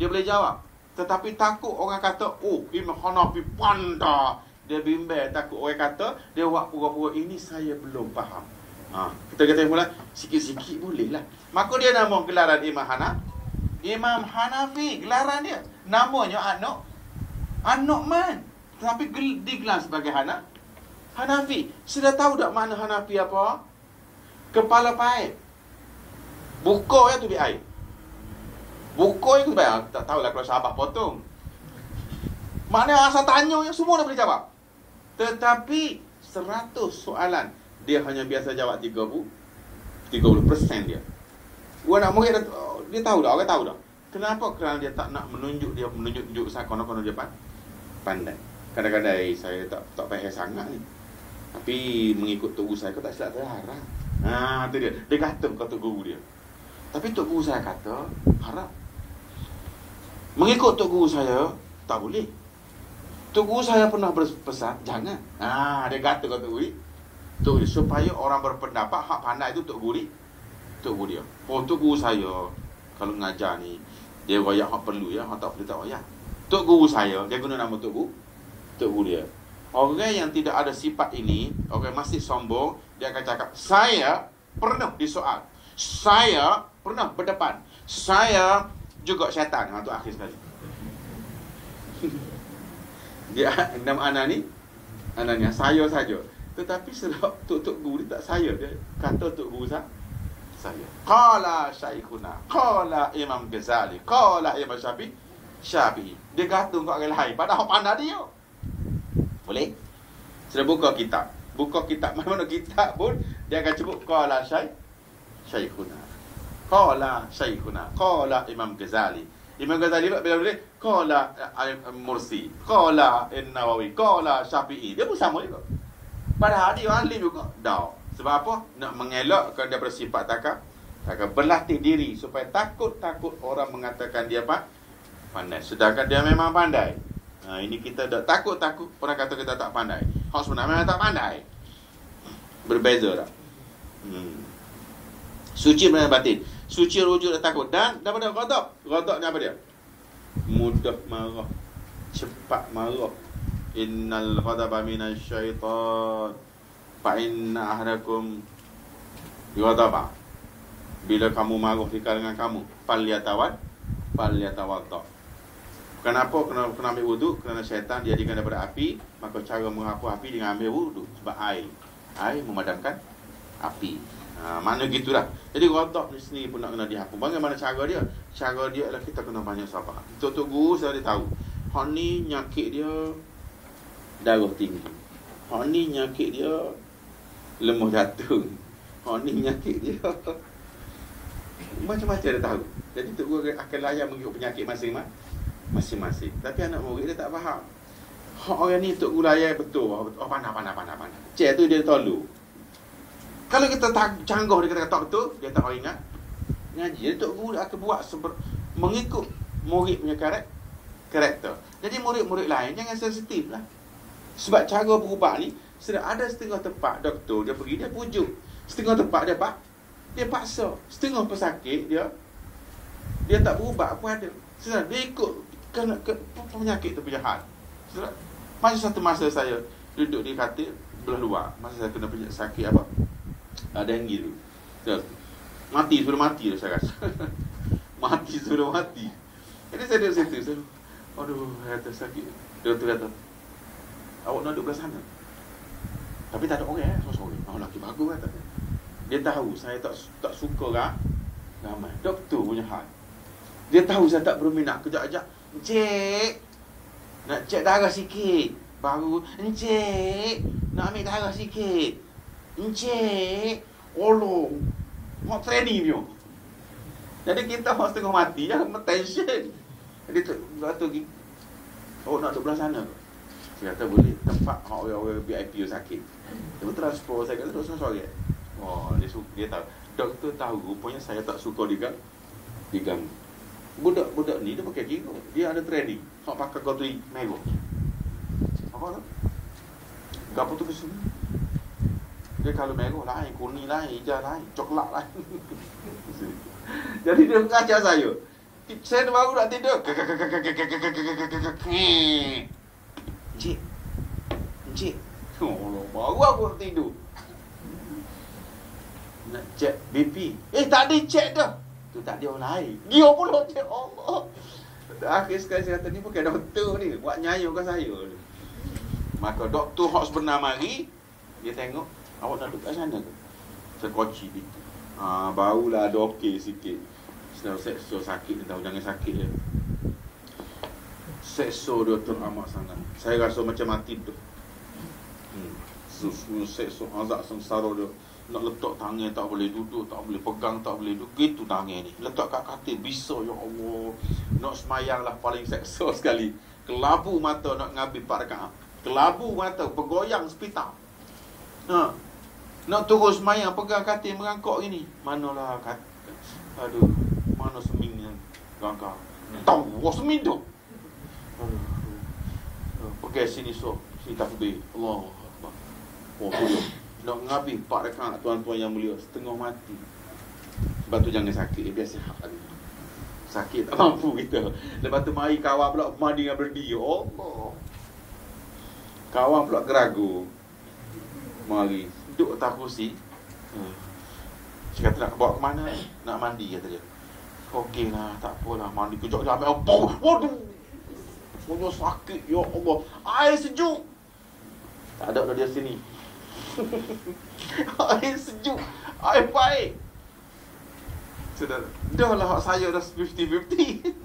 boleh jawab. Tetapi takut orang kata, Imam Hanafi pandai. Dia bimbang, takut orang kata dia buat pura-pura, ini saya belum faham. Kita kata mula sikit-sikit boleh lah. Maka dia nama gelaran Imam Hanafi, gelaran dia. Namanya Anak man. Tapi digelar sebagai Hanafi. Sudah tahu tak makna Hanafi apa? Kepala paip. Buka ya tu bi air. Buka itu baik. Tak tahulah kalau sahabat potong. Maknanya asal tanya yang semua dah boleh jawab. Tetapi 100 soalan dia hanya biasa jawab 30% dia. Orang nak murid dia tahu dah, orang tahu dah. Kenapa? Kerana dia tak nak menunjuk seakan-akan dia pandai. Kadang-kadang saya tak faham sangat ni. Tapi mengikut tok guru saya, kau tak silap saya haram. Tu dia. Dia kata tok guru dia. Tapi tok guru saya kata haram. Mengikut tok guru saya tak boleh. Tok guru saya pernah berpesan jangan. Dia kata tok guru. Tok guru supaya orang berpendapat hak pandai itu tok guru dia. Tok guru saya kalau ngajar ni dia royak hak perlu ya, hak tak perlu tak royak. Tok guru saya, dia guna nama tok guru dia. Orang yang tidak ada sifat ini, orang masih sombong, dia akan cakap, saya pernah disoal, saya pernah berdepan, saya juga syaitan. Itu akhir sekali. Dia nama anak ni, anaknya saya saja. Tetapi sebab Tok Guru dia tak saya, dia kata Tok Guru saya. Qala Syekhuna, qala Imam Ghazali, qala Imam Syafi'i. Dia kata kat orang lain, padahal pandai dia. Boleh? Sudah buka kitab. Buka kitab, mana kitab pun dia akan sebut qala Syekhuna. Qala Syekhuna, qala Imam Ghazali. Imam Ghazali bila boleh qala Mursi, qala An-Nawawi, qala Syafi'i. Dia pun sama juga. Padahal dia ahli juga. Dah. Sebab apa? Nak mengelakkan daripada sifat takab. Berlatih diri supaya takut orang mengatakan dia pandai. Sedangkan dia memang pandai. Ini kita dah takut orang kata kita tak pandai. Hak sebenarnya memang tak pandai. Berbeza tak? Suci benar batin. Suci rujuk dan takut. Dan daripada ghadab. Ghadab ni apa dia? Mudah marah, cepat marah. Innal ghadaba minasyaitan. Fa inna ahadakum ghadaba. Bila kamu marah di kalangan kamu, falyatawadda. Kenapa kena ambil wuduk? Kerana syaitan dijadikan daripada api. Maka cara menghapus api dengan ambil wuduk. Sebab air memadamkan api. Mana gitulah. Jadi ghadab ni sendiri pun nak kena dihapus. Bagaimana cara dia? Cara dia adalah kita kena banyak sabar. Tok Guru saya dia tahu. Hak ni nyakit dia darah tinggi. Hak ni nyakit dia lemah jantung. Hak ni nyakit dia macam-macam dia tahu. Jadi Tok Guru akan layan mengikut penyakit masing-masing. Tapi anak murid dia tak faham. Hak orang ni Tok Guru layan betul. Pandai. Cik tu dia tolong. Kalau kita tak canggah dia kata tak betul, dia tak ingat ngaji. Jadi Tok Guru akan buat mengikut murid punya karakter. Jadi murid-murid lain jangan sensitif lah. Sebab cara berubah ni sudah ada setengah tempat doktor dia pergi dia pujuk, setengah tempat dia paksa, setengah pesakit dia tak berubah apa ada. Sudah dia ikut penyakit tu punya hal. Sudah macam satu masa saya duduk di katil belah luar, masa saya kena penyakit sakit apa? Denggi tu. Sudah mati dah saya rasa. sudah mati. Jadi saya duduk situ. Saya, aduh, kata sakit. Doktor kata, awak nak duduk belah sana. Tapi tak ada orang sorry. Lelaki bagus kata. Dia tahu saya tak suka ramai. Doktor punya hal. Dia tahu saya tak berminat. Kejap-kejap, Encik, nak cek darah sikit. Baru, Encik, nak ambil darah sikit. Encik, tolong. Hak training dia. Jadi kita hak setengah mati ya, tension. Jadi tu nak duduk belah sana ke? Saya kata boleh. Tempat orang-orang VIP yang sakit. Dia transport saya kata duduk sorang. Dia tahu. Doktor tahu rupanya saya tak suka diganggu. Budak ni dia pakai gigi. Dia ada training. Hak pakai kotu merah. Apa tu? Gapo tu kesu? Dia kalau merah lain, kuning lain, hijau lain, coklat lain. Jadi dia mengajar saya. Saya baru nak tidur. Encik. Baru aku nak tidur. Nak cek BP. Tak ada cek dah. Tu tak ada orang lain. Dia pula cek Allah. Akhir sekali saya kata ni bukan doktor ni. Buat nyanyi kat saya ni. Maka doktor hak sebenar mari. Dia tengok. Awak nak duduk kat sana ke? Saya koci gitu. Barulah ada okey sikit. Setelah sekso sakit dia tahu jangan sakit je. Sekso dia teramat sangat. Saya rasa macam mati tu. Sekso azab sengsara dia. Nak letak tangan tak boleh duduk, tak boleh pegang, tak boleh duduk. Gitu tangan ni. Letak kat katil bisa ya Allah. Nak semayang lah paling sekso sekali. Kelabu mata nak ngambil 4 rakaat. Kelabu mata bergoyang sepitak. Nak terus semayang pegang katil merangkak gini. Manalah katil. Aduh, mana semingnya gangkar. Tahu seming tu. Pakai sini sini takbir. Allah Akbar. Nak ngabih 4 rakaat tuan-tuan yang mulia, setengah mati. Sebab tu jangan sakit, biar sihat lagi. Sakit tak mampu kita. Lepas tu mari kawal pula mandi dengan berdi. Allah. Kawan pula geragu. Mari duduk atas kursi. Saya kata nak bawa ke mana? Nak mandi, kata dia. Okey lah, tak apalah, mandi kejap je ambil apa. Waduh, punya sakit, ya Allah. Air sejuk. Tak ada dia sini. Air sejuk, air baik. Sudah, dah lah saya dah 50-50.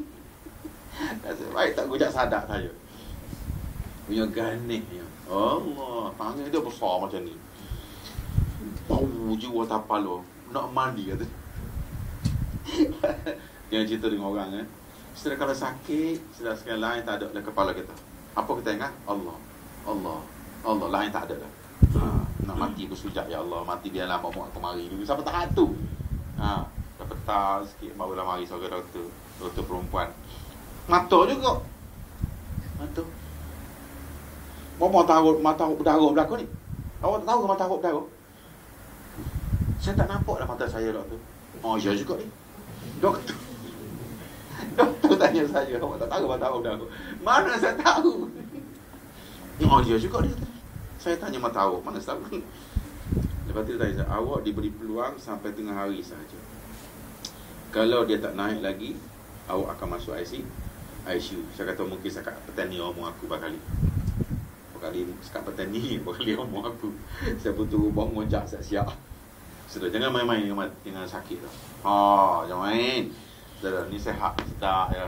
Baik tak gujak sadak saya. Punya ganih ya. Allah, tangan dia besar macam ni. Bau jiwa tapal lo. Nak mandi kata. Yang cerita dengan orang Setelah kalau sakit, setelah sekali lain tak ada dalam kepala kita. Apa kita ingat? Allah. Allah. Allah, lain tak ada dah. Nak mati bersujud, ya Allah, mati biarlah mak aku mari dulu. Sampai tahap tu. Dah petang sikit barulah mari seorang doktor perempuan. Mata juga. Mata. Mama tahu mata berdarah belakang ni. Awak tak tahu ke mata awak berdarah? Saya tak nampak dah mata saya, doktor. Oh, ya juga ni. Doktor. Doktor tanya saya, awak tak tahu mata awak berdarah? Mana saya tahu? Oh, ya juga dia. Saya tanya mata awak, mana saya tahu? Lepas tu dia tanya, awak diberi peluang sampai tengah hari sahaja. Kalau dia tak naik lagi, awak akan masuk ICU. Saya kata mungkin sekat petani omong aku bakali. Bakali sekat petani, bakali omong aku. Saya butuh bangun jap siap-siap. Sudah, jangan main-main dengan sakit tu. Jangan main. Sudah, ni sehat, sedap ya.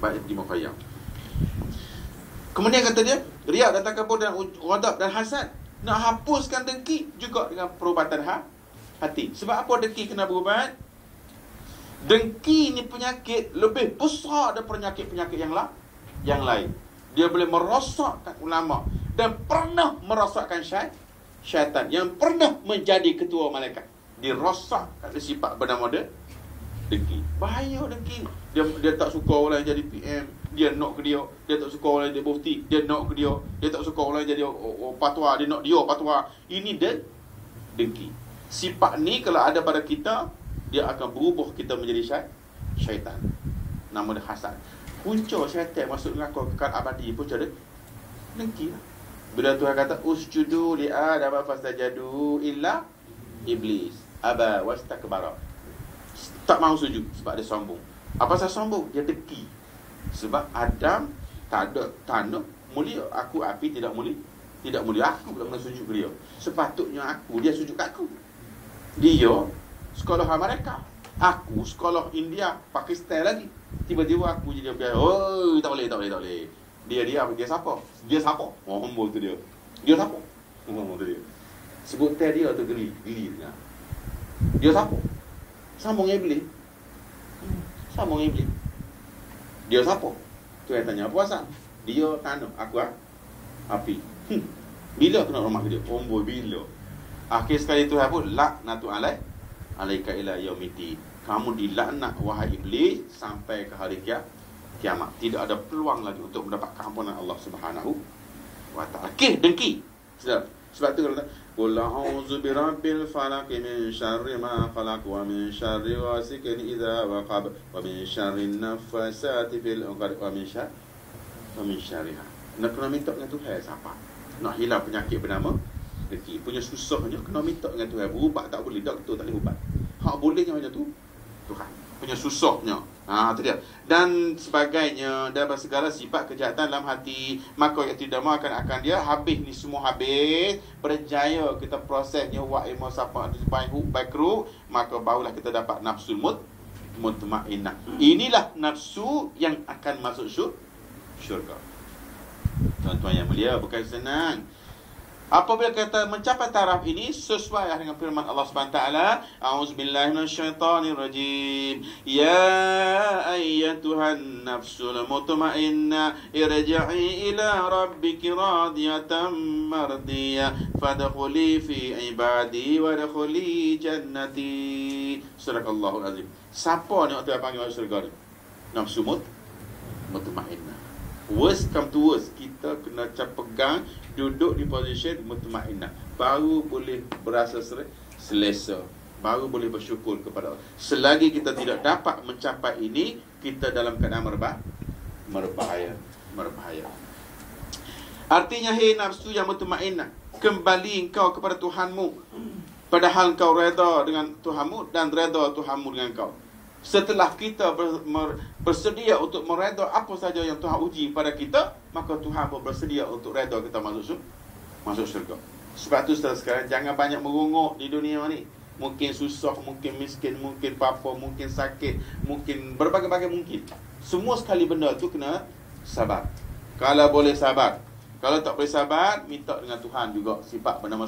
Baik pergi mukhayyam. Kemudian kata dia, riak dan takabur dan ghadab dan hasad nak hapuskan dengki juga dengan perubatan hati. Sebab apa dengki kena berubat? Dengki ni penyakit lebih besar daripada penyakit-penyakit yang lain. Dia boleh merosakkan ulama dan pernah merosakkan syaitan yang pernah menjadi ketua malaikat. Dirosakkan sifat bernama dia dengki. Bahaya dengki. Dia tak suka orang jadi PM, dia nak ke dia. Dia tak suka orang jadi mufti, dia nak ke dia. Dia tak suka orang jadi patwa, dia nak dia patwa. Ini dengki. Sifat ni kalau ada pada kita, dia akan berubah kita menjadi syaitan. Nama dia hasad. Punca syaitan masuk neraka kekal abadi, punca dia dengki lah. Bila Tuhan kata usjudu li Adam fastajadu illa iblis aba wastakbara. Tak mahu sujud sebab dia sombong. Apa pasal sombong? Dia dengki. Sebab Adam tak ada tanah mulia, aku api tidak mulia. Tidak mulia, aku pula kena sujud ke dia. Sepatutnya dia sujud kat aku. Dia sekolah Amerika, aku sekolah India, Pakistan lagi. Tiba-tiba aku jadi biar, tak boleh. Dia siapa? Dia siapa? Hamba tu dia. Dia siapa? Hamba tu dia. Sebut dia tu geli dengar. Dia siapa? Sambung iblis. Dia siapa? Tu yang tanya, apa asal? Dia tanah, aku api. Bila aku nak rumah ke dia? Hamba bila? Akhir sekali tu apa? Laknatu alaika ila yaumidin. Kamu dilaknat wahai iblis sampai ke hari kiamat. Tidak ada peluang lagi untuk mendapat keampunan Allah Subhanahu wa taala. Dengki. Sebab tu kalau qul a'udzu birabbil falaq min syarri ma khalaq wa min syarri ghasiqin idza waqab wa min syarri nafasati fil 'uqad wa min syarriha. Nak kena minta dengan Tuhan siapa? Nak hilang penyakit bernama dengki. Punya susahnya kena minta dengan Tuhan. Berubat tak boleh, doktor tak boleh ubat. Hak bolehnya macam tu Tuhan. Punya susahnya. Itu dia. Dan sebagainya, dan segala sifat kejahatan dalam hati, maka yang tidak akan dia habis ni semua habis. Berjaya kita prosesnya wa imasafa baikru, maka barulah kita dapat nafsul mutmainnah. Inilah nafsu yang akan masuk syurga. Tuan-tuan yang mulia, bukan senang. Apabila kita mencapai taraf ini sesuai dengan firman Allah Subhanahu taala, a'udzubillahi minasyaitonirrajim. Ya ayyatuhan nafsul mutmainnah irji'i ila rabbiki radiyatan mardiyah fadkhuli fi ibadi wadkhuli jannati. Sadaqallahul azim. Siapa ni waktu panggil masuk syurga ni? Nafsu mutmainnah. Worst come to worst, kita kena pegang, duduk di position mutmainnah, baru boleh berasa selesa, baru boleh bersyukur kepada Allah. Selagi kita tidak dapat mencapai ini, kita dalam keadaan berbahaya. Artinya, hei nafsu yang mutmainnah, kembali engkau kepada Tuhanmu, padahal engkau reda dengan Tuhanmu dan reda Tuhanmu dengan engkau. Setelah kita bersedia untuk mereda apa saja yang Tuhan uji pada kita, maka Tuhan pun bersedia untuk reda kita masuk syurga. Sebab tu sekarang jangan banyak merunguk di dunia ni. Mungkin susah, mungkin miskin, mungkin apa, mungkin sakit, mungkin berbagai-bagai mungkin. Semua sekali benda tu kena sabar. Kalau boleh sabar, kalau tak boleh sabar, minta dengan Tuhan juga sifat bernama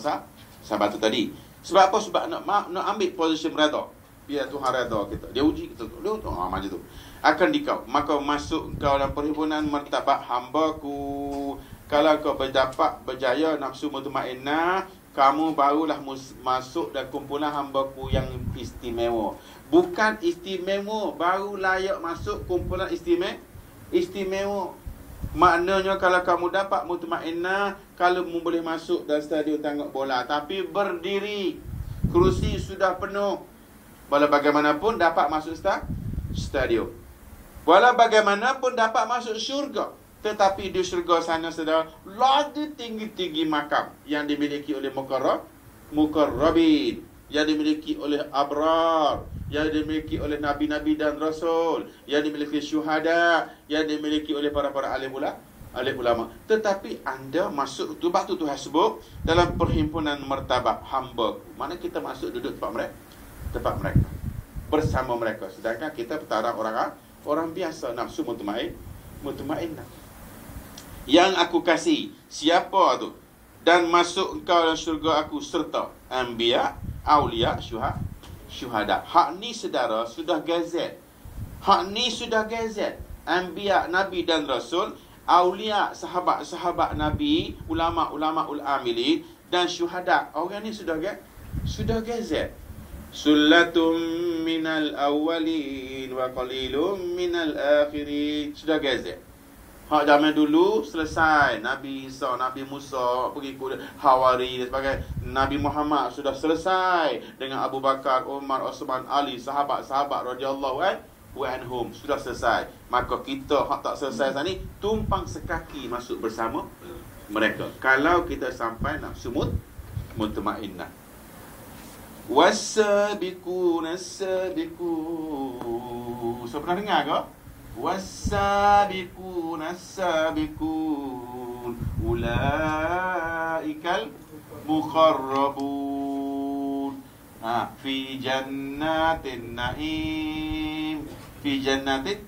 sabar tu tadi. Sebab apa? Sebab nak ambil position reda. Biar Tuhan reda kita. Dia uji kita. Macam tu. Akan dikau. Maka masuk kau dalam perhimpunan martabat hamba-Ku. Kalau kau berjaya nafsu mutmainnah, kamu barulah masuk dalam kumpulan hamba-Ku yang istimewa. Bukan istimewa, baru layak masuk kumpulan istimewa. Maknanya kalau kamu dapat mutmainnah, kalau kamu boleh masuk dalam stadion tengok bola, tapi berdiri, kerusi sudah penuh, walau bagaimanapun dapat masuk stadion. Walau bagaimanapun dapat masuk syurga. Tetapi di syurga sana sedang lagi tinggi-tinggi makam yang dimiliki oleh mukarrabin, yang dimiliki oleh abrar, yang dimiliki oleh nabi-nabi dan rasul, yang dimiliki syuhada, yang dimiliki oleh para alim ulama. Tetapi anda masuk, sebab tu Tuhan sebut dalam perhimpunan martabat hamba-Ku. Mana kita masuk duduk tempat mereka, bersama mereka. Sedangkan kita bertaraf orang biasa, nafsu mutmainnah. Yang aku kasih, siapa tu? Dan masuk engkau dalam syurga aku serta anbiya, aulia, syuhada. Hak ni saudara sudah gazet. Anbiya, nabi dan rasul, aulia, sahabat-sahabat nabi, ulama-ulama ul-amilin, dan syuhada. Orang ni sudah gazet. Sullatum minal awwalin wa qalilum minal akhirin. Sudah gazet. Hak zaman dulu selesai. Nabi Isa, Nabi Musa, pengikut Hawari dan sebagainya. Nabi Muhammad sudah selesai dengan Abu Bakar, Umar, Osman, Ali, sahabat-sahabat radhiyallahu anhum, sudah selesai. Maka kita hak tak selesai sana ni, tumpang sekaki masuk bersama mereka. Kalau kita sampai nafsu mutmainnah. Was-sabiqun as-sabiqun. So pernah dengar ke? Was-sabiqun as-sabiqun ulaikal mukharrabun. Fi jannatin naim. Fi jannatin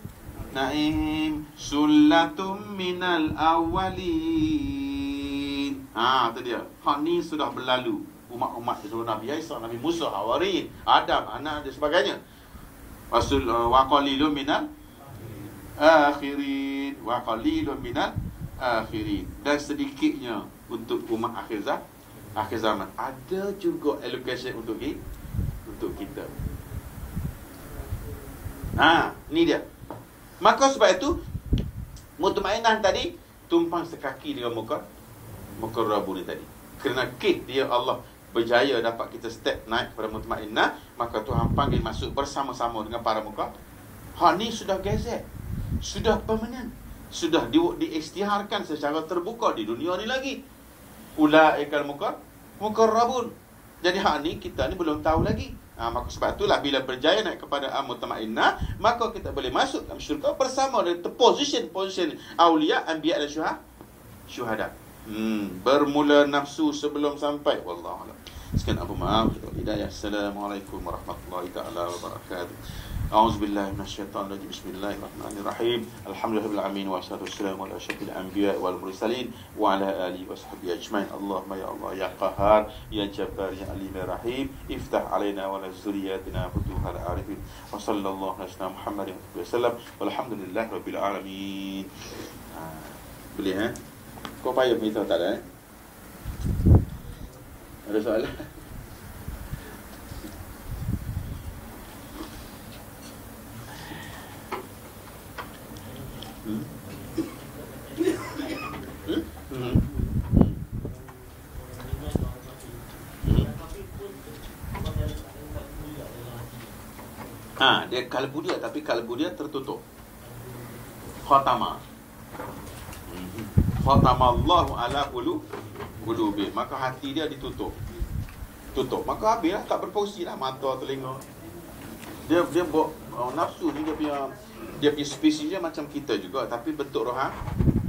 naim. Sullatum minal awwalin. Tu dia. Hak ni sudah berlalu. Umat-umat sebelum Nabi Isa, Nabi Musa, Hawarin, Adam, anak dan sebagainya. Wa qalilun minal akhirin, wa qalilun minal akhirin. Dan sedikitnya untuk umat akhir zaman. Ada juga allocation untuk kita. Ni dia. Maka sebab itu mutmainnah tadi tumpang sekaki dengan mukarrabun ni tadi. Kerana dia Allah berjaya dapat kita step naik kepada mutmainnah, maka Tuhan panggil masuk bersama-sama dengan para hak ni sudah gazet, sudah permanent, sudah diisytiharkan secara terbuka di dunia ni lagi. Ulaikal mukarrabun. Jadi hak ni kita ni belum tahu lagi. Maka sebab itulah bila berjaya naik kepada mutmainnah, maka kita boleh masuk dalam syurga bersama dengan position aulia, anbiya dan syuhada. Bermula nafsu sebelum sampai. Wallahu a'lam. Sekian apa maaf. Hidayah. Assalamualaikum warahmatullahi taala wabarakatuh. A'udzubillahi minasyaitonir rajim. Bismillahirrahmanirrahim. Alhamdulillahirabbil alamin wassalatu wassalamu ala asyrafil anbiya wal mursalin wa ala alihi washabbihi ajmain. Allahumma ya Allah ya Qahhar ya Jabbar ya Alim ya Rahim, iftah alaina wa ala zurriyyatina futuhal arifin. Wa sallallahu alaihi Muhammadin wa sallam. Walhamdulillahirabbil alamin. Boleh Kau payah beritahu tak ada Ada soalan? Dia kalbu dia, tapi kalbu dia tertutup. Khatamah. Khatamallahu ala qulubi. Maka hati dia ditutup. Maka habislah, tak berfungsi lah mata, telinga. Dia nafsu ni dia punya spesies dia macam kita juga, tapi bentuk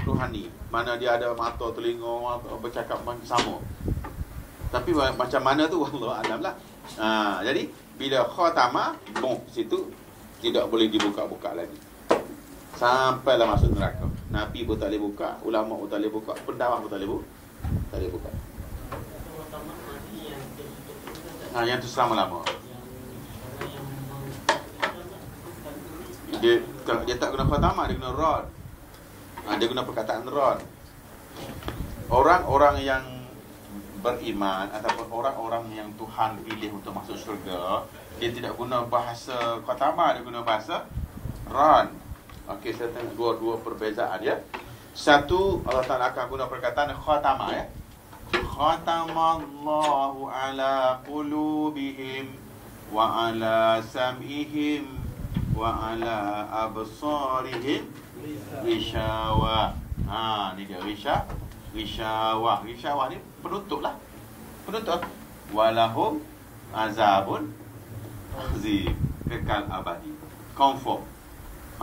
rohani. Mana dia ada mata, telinga, bercakap sama. Tapi macam mana tu wallahu alam lah. Jadi bila khatama, situ tidak boleh dibuka-buka lagi. Sampailah masuk neraka. Nabi pun tak boleh buka, ulama pun tak boleh buka, pendakwah pun tak boleh buka. Yang tu selama-lama. Dia tak guna khatama, dia guna rod. Dia guna perkataan rod. Orang-orang yang beriman ataupun orang-orang yang Tuhan pilih untuk masuk syurga, dia tidak guna bahasa khatama, dia guna bahasa rod. Okey, saya tengok dua perbezaan ya. Satu, Allah Ta'ala akan guna perkataan khatama ya. Khatamallahu ala qulubihim wa ala sam'ihim wa ala absarihim ghishawa. Ni dia ghishawa. Ghishawa ni penutup lah. Penutup. Walahum azabun azim, kekal abadi. Confirm.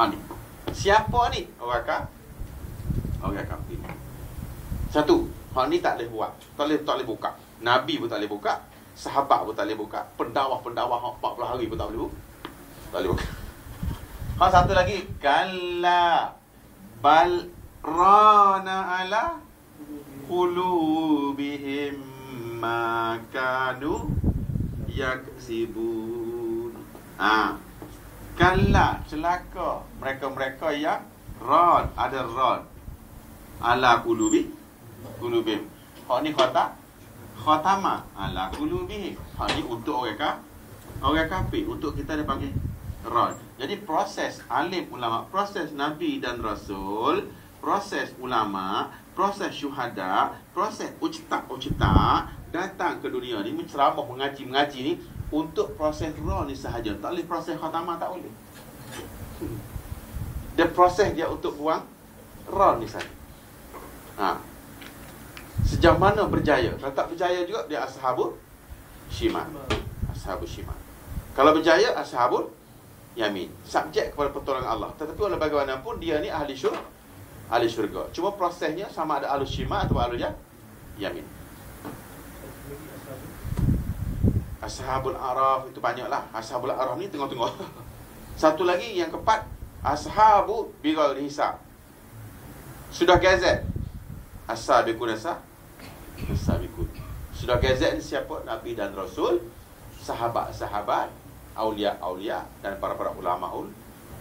Ni. Siapa ni? Orang kafir. Satu, hak ni tak boleh buat. Tak boleh buka. Nabi pun tak boleh buka, sahabat pun tak boleh buka, pendakwah 40 hari pun tak boleh buka. Hak satu lagi, kalla bal rana ala qulubihim ma kanu yaksibun. Kalla, celaka mereka-mereka yang ada rod ala qulubihim. Hak ni khatama ala qulubihim. Hak ni untuk orang kafir, untuk kita dia panggil rod. Jadi proses alim ulama, proses nabi dan rasul, proses ulama, proses syuhada, proses ucta datang ke dunia ni menceramah, mengaji ni untuk proses roh ni sahaja. Tak boleh proses khatama, tak boleh. Dia proses dia untuk buang roh ni sahaja. Sejauh mana berjaya? Kalau tak berjaya juga, dia ashabul syimal. Kalau berjaya, ashabul yamin. Subjek kepada pertolongan Allah. Tetapi walau bagaimanapun, dia ni ahli syurga. Cuma prosesnya sama ada ahli syimal atau ahli yamin. Ashabul araf itu banyaklah. Ashabul araf ni tengok-tengok. Satu lagi yang keempat, ashabu bighair hisab. Sudah gazet. As-sabiqun as-sabiqun. Sudah gazet ni siapa? Nabi dan Rasul, sahabat-sahabat, aulia-aulia dan para ulama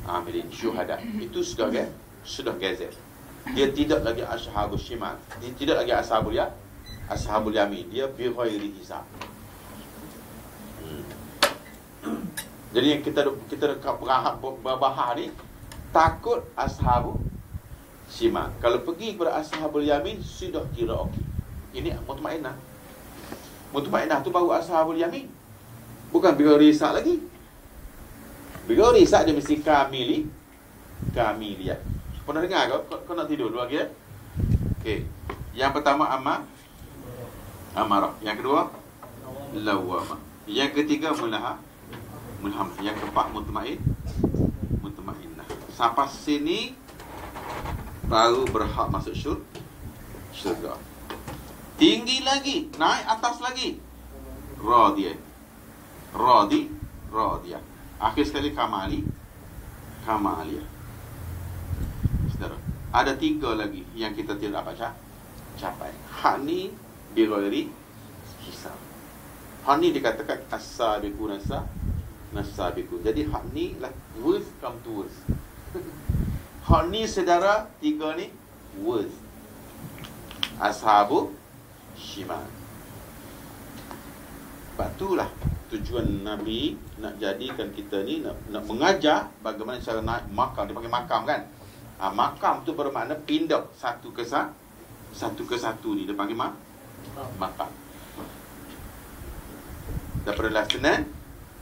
amilin syuhada. Itu sudah gazet. Dia tidak lagi ashabul syimal. Dia tidak lagi ashabul yamin. Dia bighair hisab. Jadi yang kita berbahas ni, takut ashabul syimal. Kalau pergi kepada ashabul yamin, sudah kira okey. Ini mutmainnah. Mutmainnah tu baru ashabul yamin. Bukan bighair hisab lagi. Bighair hisab dia mesti kamiliyah. Pernah dengar kau nak tidur dulu lagi ya? Okey. Yang pertama amarah. Yang kedua lawamah. Yang ketiga mulhamah. Yang keempat mutmainnah. Sampai sini baru berhak masuk syurga. Tinggi lagi, naik atas lagi, radiyah. Akhir sekali kamaliyah. Saudara, ada 3 lagi yang kita tidak dapat capai. Hak ni bighairi hisab. Hak ni dikatakan as-sabiqun as-sabiqun. Jadi hak ni lah worst come to worst. Hak ni saudara, 3 ni worst. Ashabu syimal. Sebab itulah tujuan Nabi nak jadikan kita ni, nak mengajar bagaimana cara naik makam. Dia panggil makam kan. Makam tu bermakna pindah satu ke satu ni. Dia panggil makam. Daripada lieutenant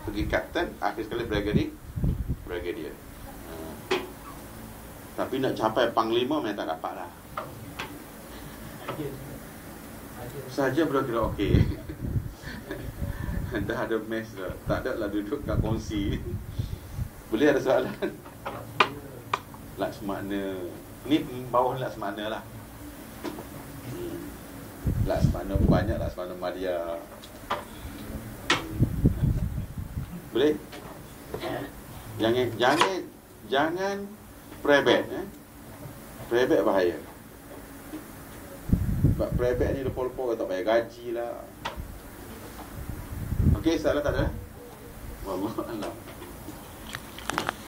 pergi kapten, akhir sekali brigadier. Tapi nak capai panglima memang tak dapat lah. Saja belum kira okey. Dah ada mes dah. Tak ada lah duduk kat kongsi. Boleh ada soalan? Laksmana. Ni bawah Laksmana lah. Laksmana banyak, Laksmana Maria. Boleh? Jangan prebet, Prebet bahaya. Sebab prebet ni lupa-lupa tak bayar gaji lah. Okey, salah tak ada? Wallah alam.